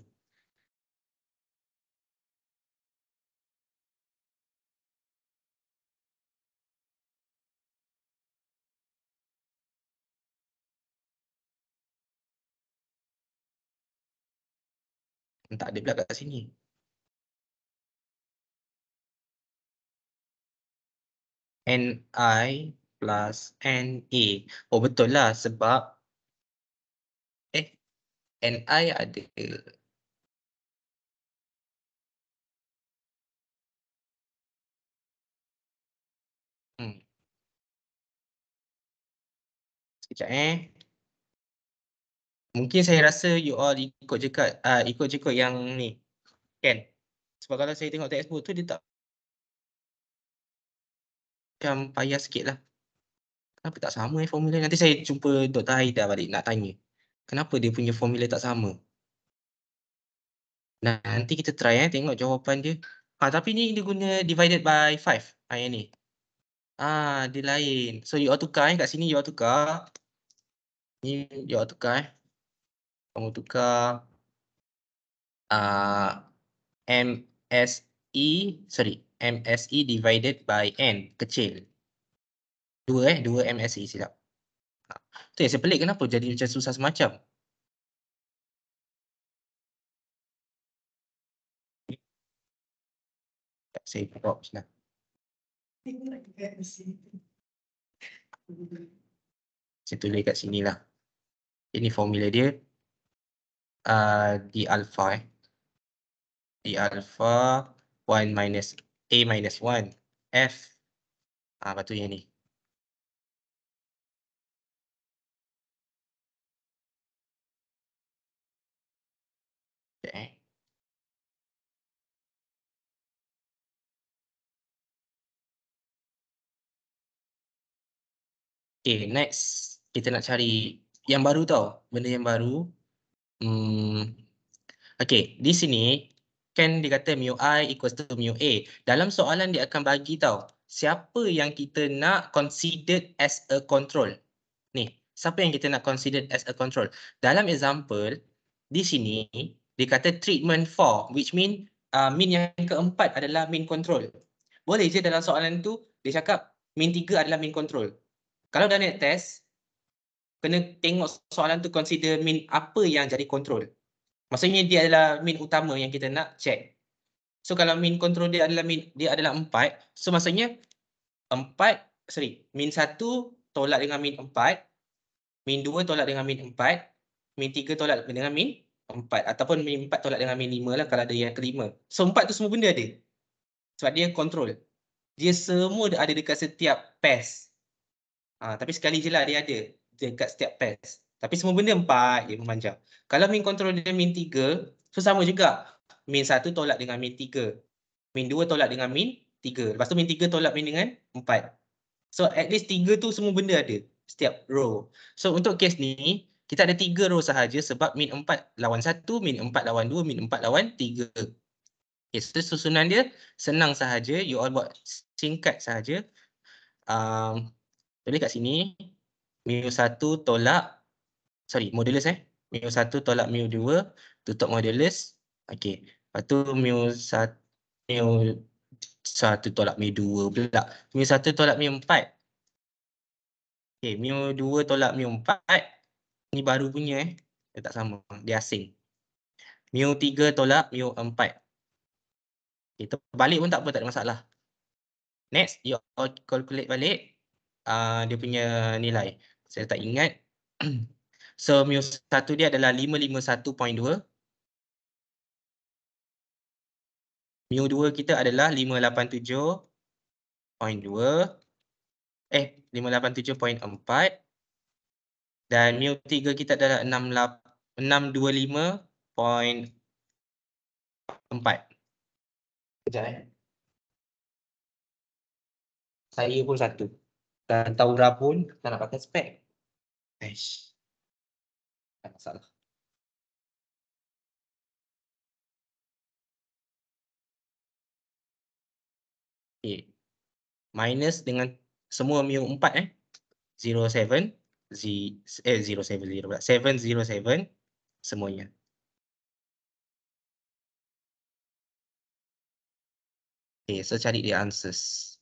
Tak ada pula kat sini. NI plus NA. Oh betul lah sebab NI ada sekejap mungkin saya rasa you all ikut je kot yang ni kan. Sebab kalau saya tengok textbook tu dia tak macam payah sikit lah. Kenapa tak sama formula? Nanti saya jumpa Dr. Haida balik nak tanya. Kenapa dia punya formula tak sama? Nah, nanti kita try tengok jawapan dia. Tapi ni dia guna divided by 5. Yang ni. Dia lain. So you all tukar kat sini you all tukar. Ni you all tukar Kamu tukar MSE divided by N kecil. 2 MSE silap. Tu yang saya pelik kenapa jadi macam susah semacam. Saya drop lah. Saya tulis kat sini lah. Ini formula dia. D alpha D alpha 1 minus A minus 1 F. Lepas tu yang ni. Okay. Okay, next kita nak cari yang baru tau. Benda yang baru. Okay, di sini kan dia kata mu I equals to mu A. Dalam soalan dia akan bagi tau, siapa yang kita nak considered as a control. Ni, siapa yang kita nak considered as a control. Dalam example, di sini dia kata treatment 4, which mean mean yang keempat adalah mean control. Boleh je dalam soalan tu, dia cakap mean 3 adalah mean control. Kalau dah net test, kena tengok soalan tu consider mean apa yang jadi control. Maksudnya dia adalah mean utama yang kita nak check. So kalau mean control dia adalah 4, so maksudnya mean 1 tolak dengan mean 4, mean 2 tolak dengan mean 4, mean 3 tolak dengan mean 4 ataupun mean 4 tolak dengan mean 5 lah kalau ada yang kelima. So 4 tu semua benda ada. Sebab dia control. Dia semua ada dekat setiap pairs. Tapi sekali je lah dia ada dekat setiap pairs. Tapi semua benda 4 je memanjang. Kalau mean control dia mean 3, so sama juga. Mean 1 tolak dengan mean 3. Mean 2 tolak dengan mean 3. Lepas tu mean 3 tolak mean dengan 4. So at least 3 tu semua benda ada. Setiap row. So untuk kes ni, kita ada 3 row sahaja sebab mean 4 lawan 1, mean 4 lawan 2, mean 4 lawan 3. Okay, so susunan dia senang sahaja. You all buat singkat sahaja. Tulis kat sini, mu1 tolak, modulus mu1 tolak mu2, tutup modulus. Okay, lepas tu mu1 tolak mu2 pula. mu1 tolak mu4. Okay, mu2 tolak mu4. Ni baru punya dia tak sama, dia asing. mu3 tolak mu4. Okay, terbalik pun tak apa, tak ada masalah. Next, you all calculate balik dia punya nilai. Saya tak ingat. So mu1 dia adalah 551.2. Mu2 kita adalah 587.2. 587.4. Dan mu3 kita adalah 625.4. Sekejap Saya pun satu. Dan tahu rabun, tak nak pakai spek. Tak masalah. Okay. Minus dengan semua mu4 07 pula. 707 semuanya. Okay, so cari dia answers.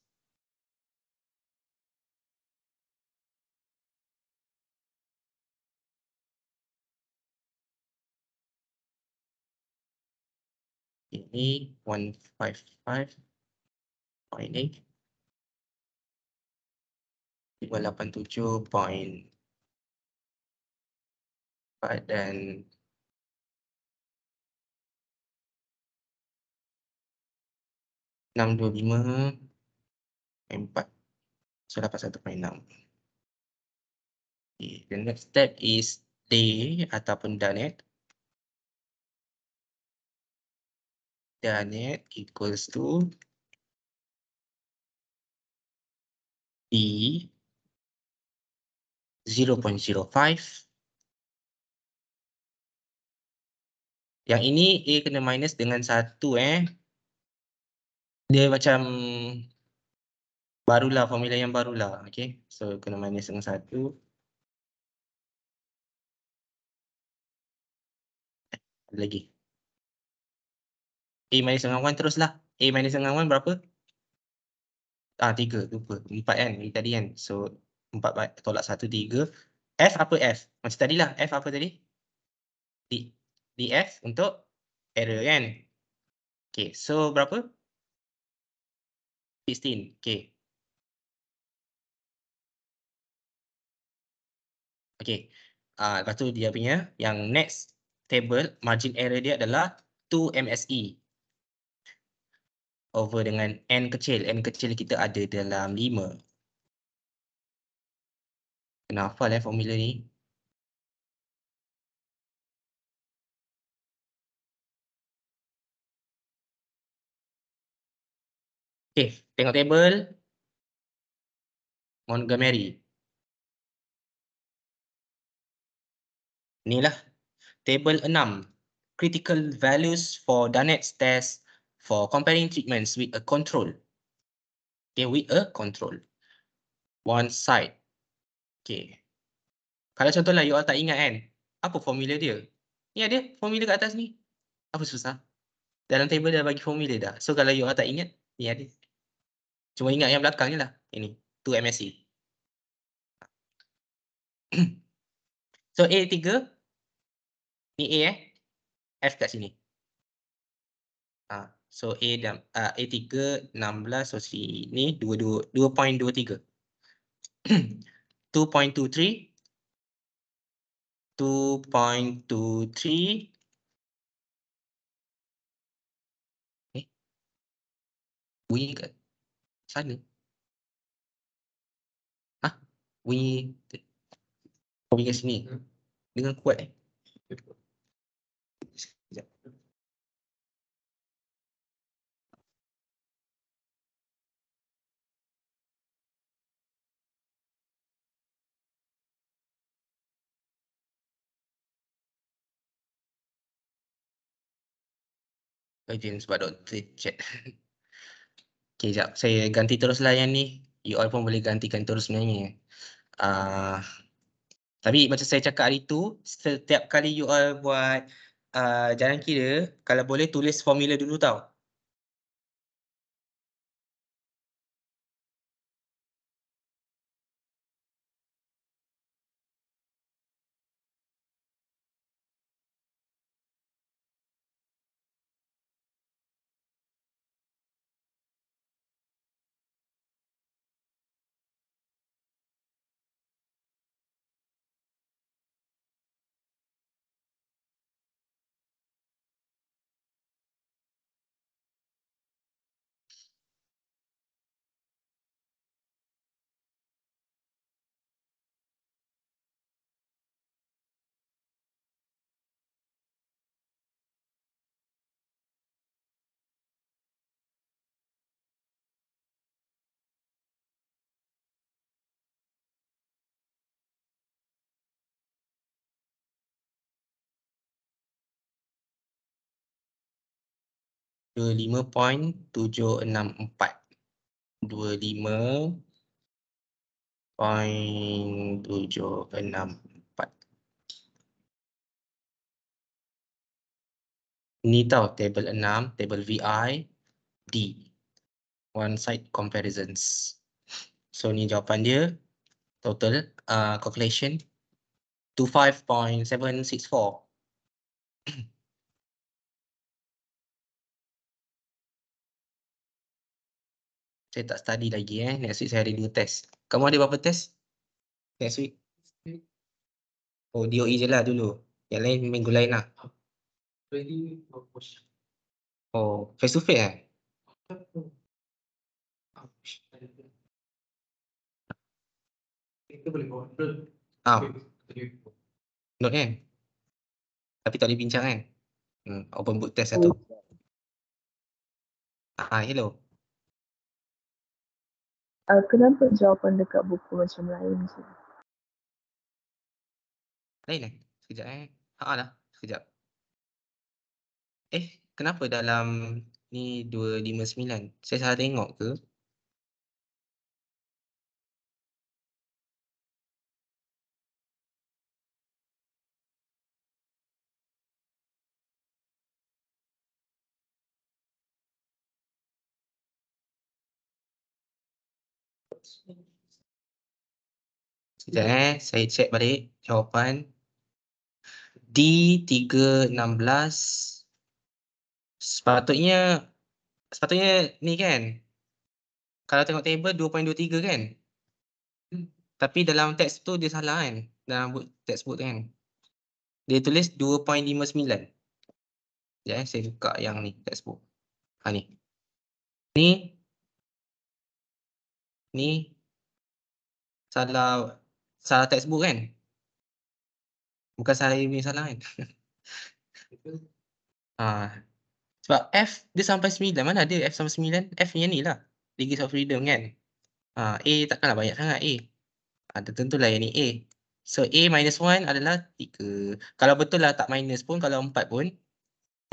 Ini 155.8 587.4 dan 625.4. So dapat 1.6. Okay, the next step is day ataupun Danet. Danet equals to D 0.05. Yang ini A kena minus dengan 1 Dia macam barulah, formula yang barulah. Okay, so kena minus dengan 1. Lagi. A minus dengan 1 teruslah. A minus dengan 1 berapa? 3, lupa. 4 kan, ini tadi kan. So 4 tolak 1, 3. F apa F? Macam tadilah, F apa tadi? DF untuk error kan. Okay, so berapa? 16, okay. Okay. Lepas tu dia punya yang next table margin error dia adalah 2 MSE over dengan N kecil. N kecil kita ada dalam 5. Kena hafal formula ni. Okay, tengok table Montgomery. Inilah table 6. Critical values for Dunnett's test for comparing treatments with a control. Okay, with a control. One side. Okay. Kalau contohlah you all tak ingat kan, apa formula dia? Ni ada formula kat atas ni. Apa susah? Dalam table dah bagi formula dah. So kalau you all tak ingat, ni ada. Cuma ingat yang belakang je lah. Ini, 2 MSE. So A3, ni A F kat sini. So A3 16, so sini 2.23. 2.23 bunyi kat sana. Bunyi kat sini. Dengan kuat Sekejap. Urgent sebab doktor chat. Okay, sekejap. Saya ganti teruslah yang ni. You all pun boleh gantikan terus sebenarnya. Tapi macam saya cakap hari tu, setiap kali you all buat jalan kira, kalau boleh tulis formula dulu tau. Dua 25.764. 25.764. Ni tau table 6, table VI, D. One side comparisons. So ni jawapan dia. Total calculation 25.764. Saya tak study lagi Next week saya ada 2 test. Kamu ada berapa test next week? Oh, DOE je lah dulu. Yang lain minggu lain lah. Oh, face to face Note kan? Tapi tak boleh bincang kan? Open book test satu. Hello. Kenapa jawapan dekat buku macam lain je? Lain Sekejap lah. Sekejap. Kenapa dalam ni 259? Saya salah tengok ke? Sekejap saya check balik jawapan. D316 sepatutnya ni kan, kalau tengok table 2.23 kan, tapi dalam teks tu dia salah kan. dalam textbook tu kan. Dia tulis 2.59. Ya, saya buka yang ni textbook. Ni. Ni salah textbook kan? Bukan saya punya salah kan? Sebab F dia sampai 9. Mana ada F sampai 9? F yang ni lah. Degrees of freedom kan? A takkanlah banyak sangat A. Tentulah yang ni A. So A minus 1 adalah 3. Kalau betul lah tak minus pun, kalau 4 pun,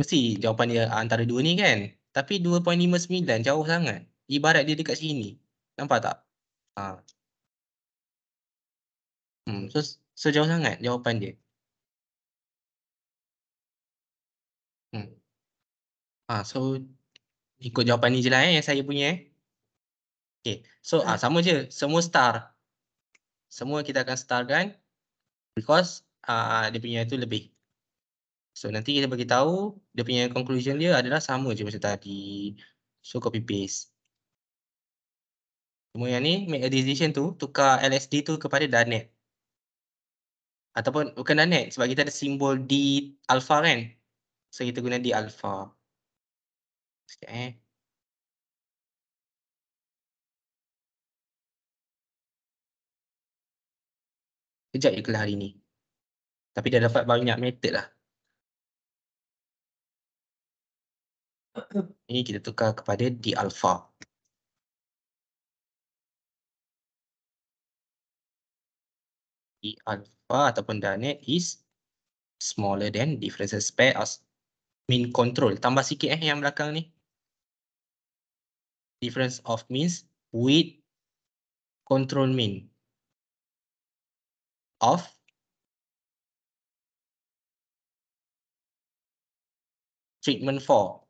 mesti jawapan dia antara 2 ni kan? Tapi 2.59 jauh sangat. Ibarat dia dekat sini. Nampak tak? So jauh sangat jawapan dia. So ikut jawapan ni je lah yang saya punya. Okay. So sama je. Semua star. Semua kita akan starkan because dia punya tu lebih. So nanti kita bagi tahu dia punya conclusion dia adalah sama je macam tadi. So copy paste. Semua yang ni make a decision tu tukar LSD tu kepada Danet. Ataupun bukan Danet sebab kita ada simbol D alpha kan. So kita guna D alpha. Sekejap Kejap je kelas hari ni. Tapi dah dapat banyak method lah. Ini kita tukar kepada D alpha. D alpha ataupun Danet is smaller than differences pair as mean control. Tambah sikit yang belakang ni. Difference of means with control mean of treatment for.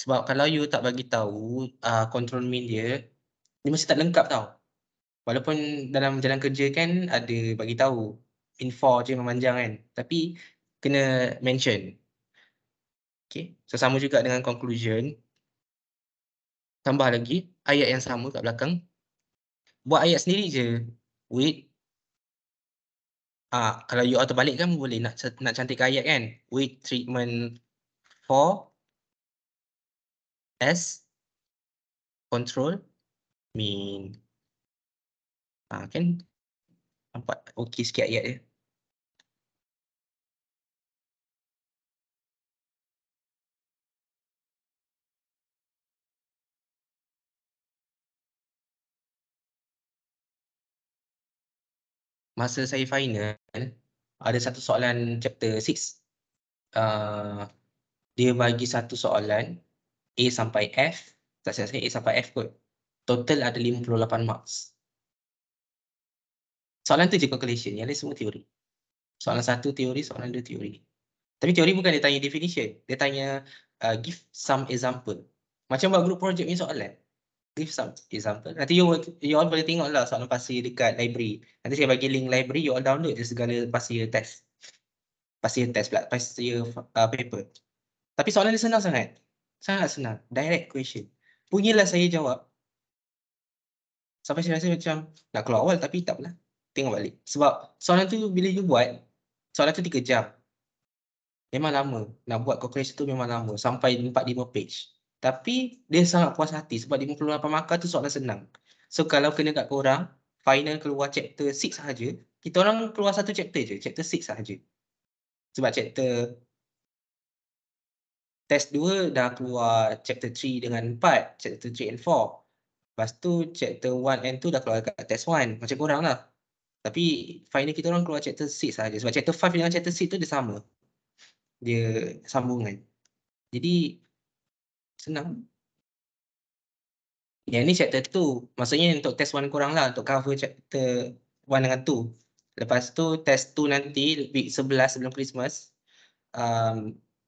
Sebab kalau you tak bagi tahu control mean dia masih tak lengkap tau. Walaupun dalam jalan kerja kan ada bagi tahu in for je memanjang kan. Tapi kena mention. Okay. So sama juga dengan conclusion. Tambah lagi ayat yang sama kat belakang. Buat ayat sendiri je. With kalau you auto balik kan boleh nak cantik ayat kan. With treatment for as control mean. Kan nampak okey sikit ayat dia. Masa saya final, ada satu soalan chapter 6. Dia bagi satu soalan A sampai F. Tak silap saya A sampai F kot. Total ada 58 marks. Soalan tu je calculation. Yang lain semua teori. Soalan 1 teori, soalan 2 teori. Tapi teori bukan dia tanya definition. Dia tanya give some example. Macam buat group project punya soalan. Give some example. Nanti you all boleh tengok lah soalan past year dekat library. Nanti saya bagi link library, you all download je segala past year test. Past year test pula, past year paper. Tapi soalan dia senang sangat. Sangat senang. Direct question. Punyalah saya jawab. Sampai saya rasa macam nak keluar awal tapi tak apalah. Tengok balik. Sebab soalan tu bila you buat, soalan tu 3 jam. Memang lama. Nak buat calculation tu memang lama. Sampai 4-5 page. Tapi dia sangat puas hati sebab 58 markah tu soalan senang. So kalau kena kat korang, final keluar chapter 6 sahaja, kita orang keluar satu chapter je. Chapter 6 sahaja. Sebab chapter test 2 dah keluar chapter 3 dengan 4. Chapter 3 and 4. Lepas tu chapter 1 and 2 dah keluar kat test 1. Macam korang lah. Tapi final kita orang keluar chapter 6 sahaja. Sebab chapter 5 dengan chapter 6 tu dia sama. Dia sambungan. Jadi senang. Yang ni chapter 2. Maksudnya untuk test 1 korang lah. Untuk cover chapter 1 dengan 2. Lepas tu test 2 nanti week 11 sebelum Christmas.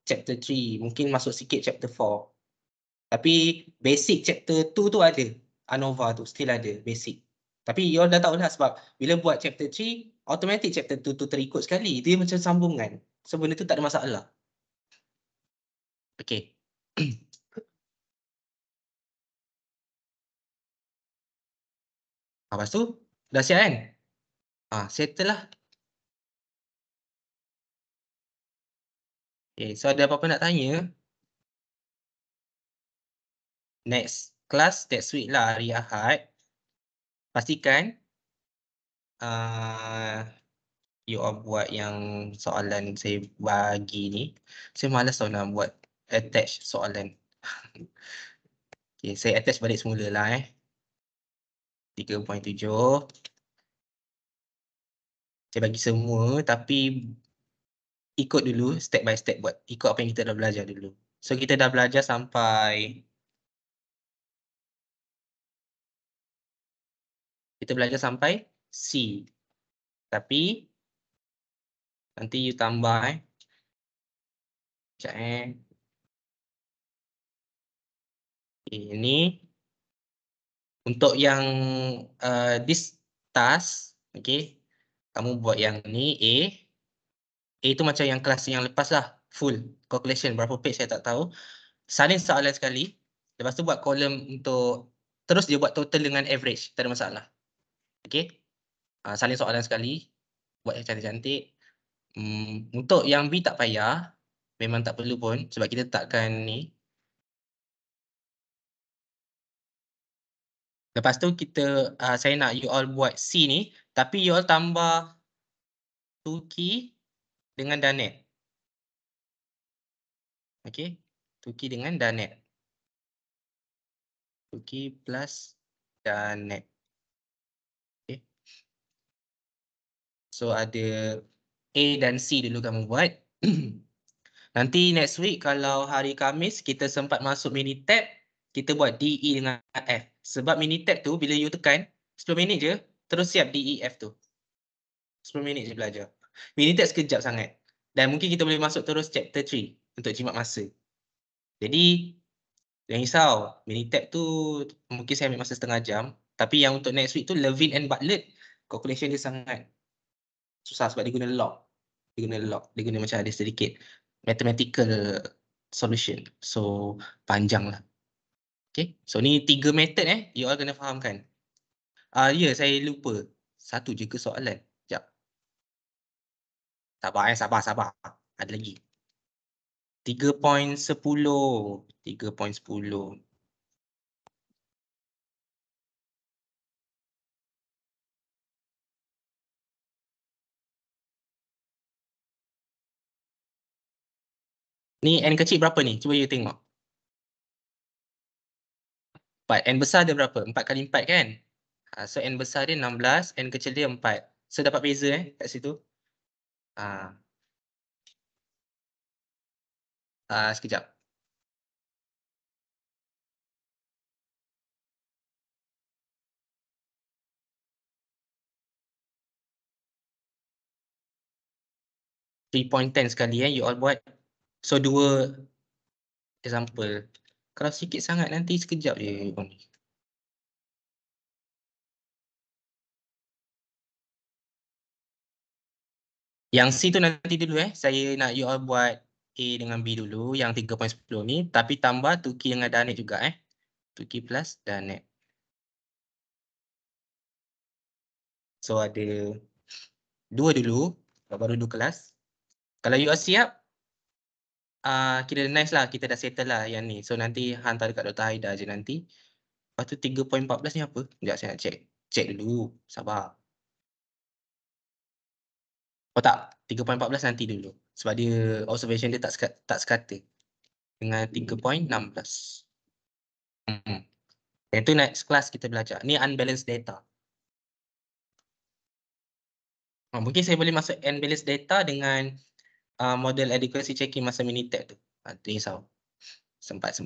Chapter 3. Mungkin masuk sikit chapter 4. Tapi basic chapter 2 tu ada. ANOVA tu still ada basic. Tapi you all dah tahu lah sebab bila buat chapter 3, automatic chapter 2 tu terikut sekali. Dia macam sambungan. So benda tu tak ada masalah. Okay. Lepas tu, dah siap kan? Settle lah. Okay, so ada apa-apa nak tanya? Next class, next week lah, hari Ahad. Pastikan you all buat yang soalan saya bagi ni. Saya malas tau nak buat attach soalan. Okay, saya attach balik semula lah 3.7. Saya bagi semua tapi ikut dulu step by step buat. Ikut apa yang kita dah belajar dulu. So kita dah belajar sampai C. Tapi nanti you tambah sekejap Okay, ini untuk yang this task, okay, kamu buat yang ni A tu macam yang kelas yang lepas lah, full calculation berapa page saya tak tahu. Salin soalan sekali, lepas tu buat kolom untuk terus dia buat total dengan average, tak ada masalah. Okay, salin soalan sekali, buat yang cantik-cantik. Untuk yang B tak payah, memang tak perlu pun sebab kita takkan ni. Lepas tu kita saya nak you all buat C ni, tapi you all tambah Tuki dengan Danet. Okay, Tuki dengan Danet. Tuki plus Danet. Okay. So ada A dan C dulu kamu buat. Nanti next week kalau hari Khamis kita sempat masuk Minitab, kita buat DE dengan F. Sebab Minitab tu bila you tekan 10 minit je, terus siap DEF tu. 10 minit je belajar. Minitab sekejap sangat. Dan mungkin kita boleh masuk terus chapter 3 untuk jimat masa. Jadi, jangan risau. Minitab tu mungkin saya ambil masa setengah jam. Tapi yang untuk next week tu, Levin and Bartlett, calculation dia sangat susah sebab dia guna log. Dia guna macam ada sedikit mathematical solution. So, panjang lah. Okay, so ni 3 method you all kena fahamkan. Ya, saya lupa. Satu je ke soalan? Sekejap. Sabar. Ada lagi. 3.10. 3.10. Ni N kecil berapa ni? Cuba you tengok. 4. N besar dia berapa? 4 kali 4 kan? So N besar dia 16, N kecil dia 4. So dapat beza kat situ. Sekejap. .10 sekali you all buat. So 2 example. Kalau sikit sangat nanti sekejap je. Yang C tu nanti dulu saya nak you all buat A dengan B dulu yang 3.10 ni, tapi tambah Tuki dengan Danet juga Tuki plus Danet. So ada 2 dulu, baru 2 kelas. Kalau you all siap, kira nice lah, kita dah settle lah yang ni. So nanti hantar dekat Dr. Haida je nanti. Lepas tu 3.14 ni apa? Sekejap saya nak check. Check dulu, sabar. Oh tak, 3.14 nanti dulu. Sebab dia observation dia tak sekata dengan 3.16. Yang tu next class kita belajar. Ni unbalanced data. Mungkin saya boleh masuk unbalanced data dengan model adequacy checking masa Minitab tu. Tu risau. Sempat.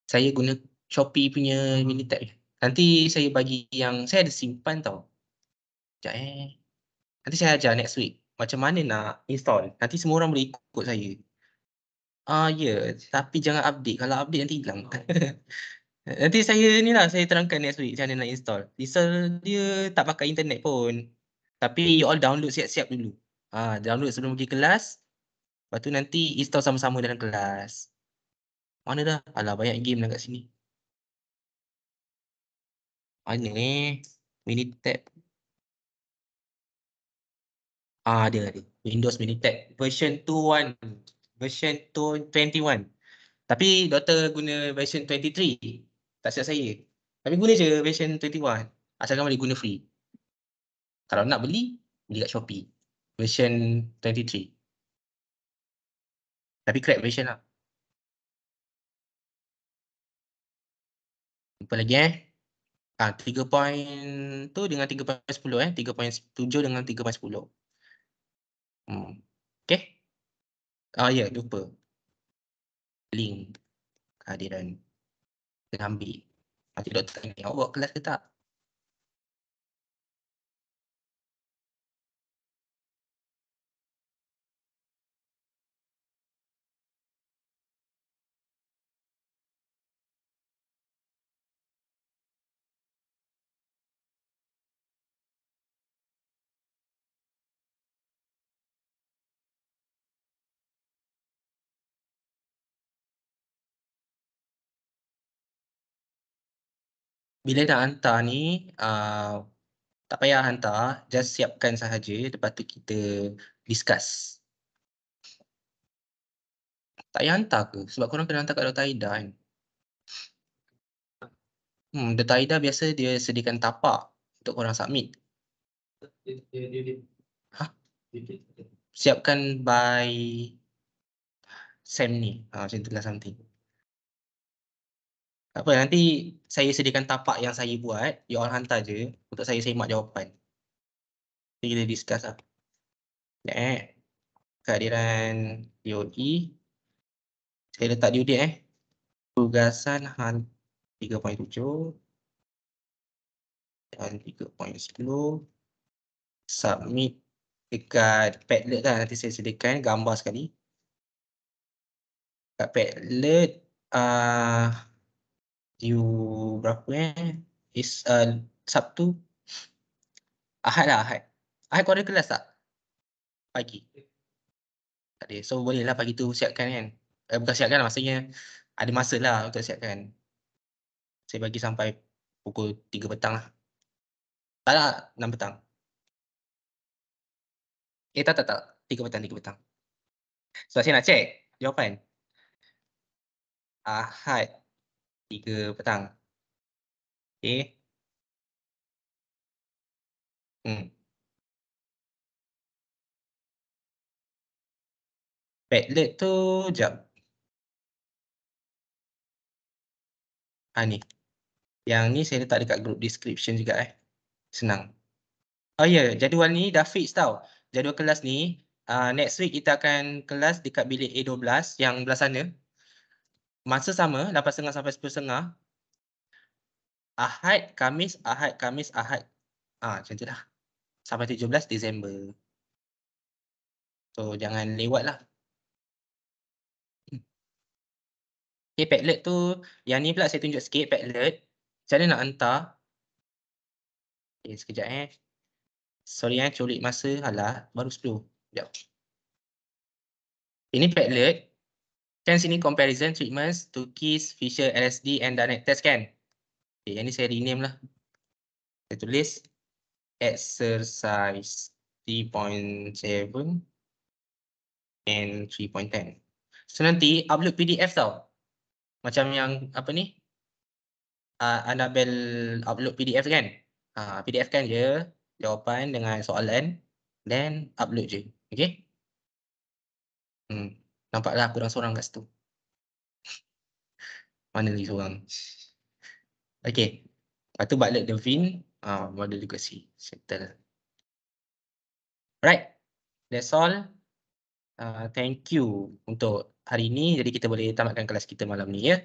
Saya guna Shopee punya Minitab. Nanti saya bagi yang saya ada simpan tau. Sekejap Nanti saya ajar next week macam mana nak install. Nanti semua orang boleh ikut saya. Ya, tapi jangan update. Kalau update nanti hilang. Nanti saya terangkan next week macam mana nak install. Install dia tak pakai internet pun. Tapi you all download siap-siap dulu. Download sebelum pergi kelas. Lepas tu nanti install sama-sama dalam kelas. Mana dah? Alah, banyak game dah kat sini. Mana ni? Minitab. Ada. Windows Minitab version 21. Version 21. Tapi doktor guna version 23. Tak silap saya. Tapi guna je version 21. Asalkan boleh guna free. Kalau nak beli kat Shopee. Version 23. Tapi crack version lah. Apa lagi 3 point tu dengan 3.10 3.7 dengan 3.10. Okay. Ya, lupa. Link kehadiran. Kena ambil. Nanti doktor tanya, awak buat kelas ke tak? Bila nak hantar ni, tak payah hantar, just siapkan sahaja, lepas tu kita discuss. Tak payah hantar ke? Sebab korang kena hantar kat Dr. Aida kan? Dr. Aida biasa dia sediakan tapak untuk korang submit. Siapkan by Sam ni, macam tu lah something. Tak apa, nanti saya sediakan tapak yang saya buat, you all hantar je untuk saya semak jawapan. Nanti kita discuss lah. Kehadiran DOE. Saya letak due tugasan 3.7 dan 3.10. Submit dekat Padlet lah, nanti saya sediakan gambar sekali. Kat Padlet due berapa is Sabtu. Ahad lah, Ahad. Ahad kau ada kelas tak? Pagi. Tak ada. So boleh lah pagi tu siapkan kan. Bukan siapkan lah, maksudnya ada masa lah untuk siapkan. Saya bagi sampai pukul 3 petang lah. Tak lah, 6 petang. Tak. 3 petang. So saya nak check jawapan. Ahad 3 petang. Okay. Padlet tu, jap. Ni. Yang ni saya letak dekat group description juga Senang. Jadual ni dah fix tau. Jadual kelas ni, next week kita akan kelas dekat bilik A12 yang belah sana. Masa sama, 8.30 sampai 10.30. Ahad, Khamis, Ahad. Macam tu lah. Sampai 17 Disember. So, jangan lewat lah. Okay, Padlet tu, yang ni pula saya tunjuk sikit, Padlet. Macam mana nak hantar? Okay, sekejap Sorry colik masa. Alah, baru 10. Sekejap. Ini Padlet. Kan sini comparison treatments to KISS, Fisher, LSD and Dynamic test kan? Okay, yang ni saya rename lah. Saya tulis exercise 3.7 and 3.10. So nanti upload PDF tau. Macam yang apa ni? Annabelle upload PDF kan? PDF kan je jawapan dengan soalan, then upload je. Okay? Nampaklah kurang seorang kat situ. Mana lagi seorang? Okay. Lepas tu Bartlett Devin, model edukasi. Settle. Right. That's all. Thank you untuk hari ini. Jadi kita boleh tamatkan kelas kita malam ni ya.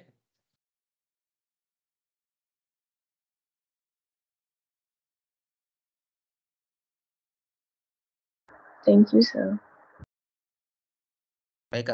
Thank you, sir. Baik,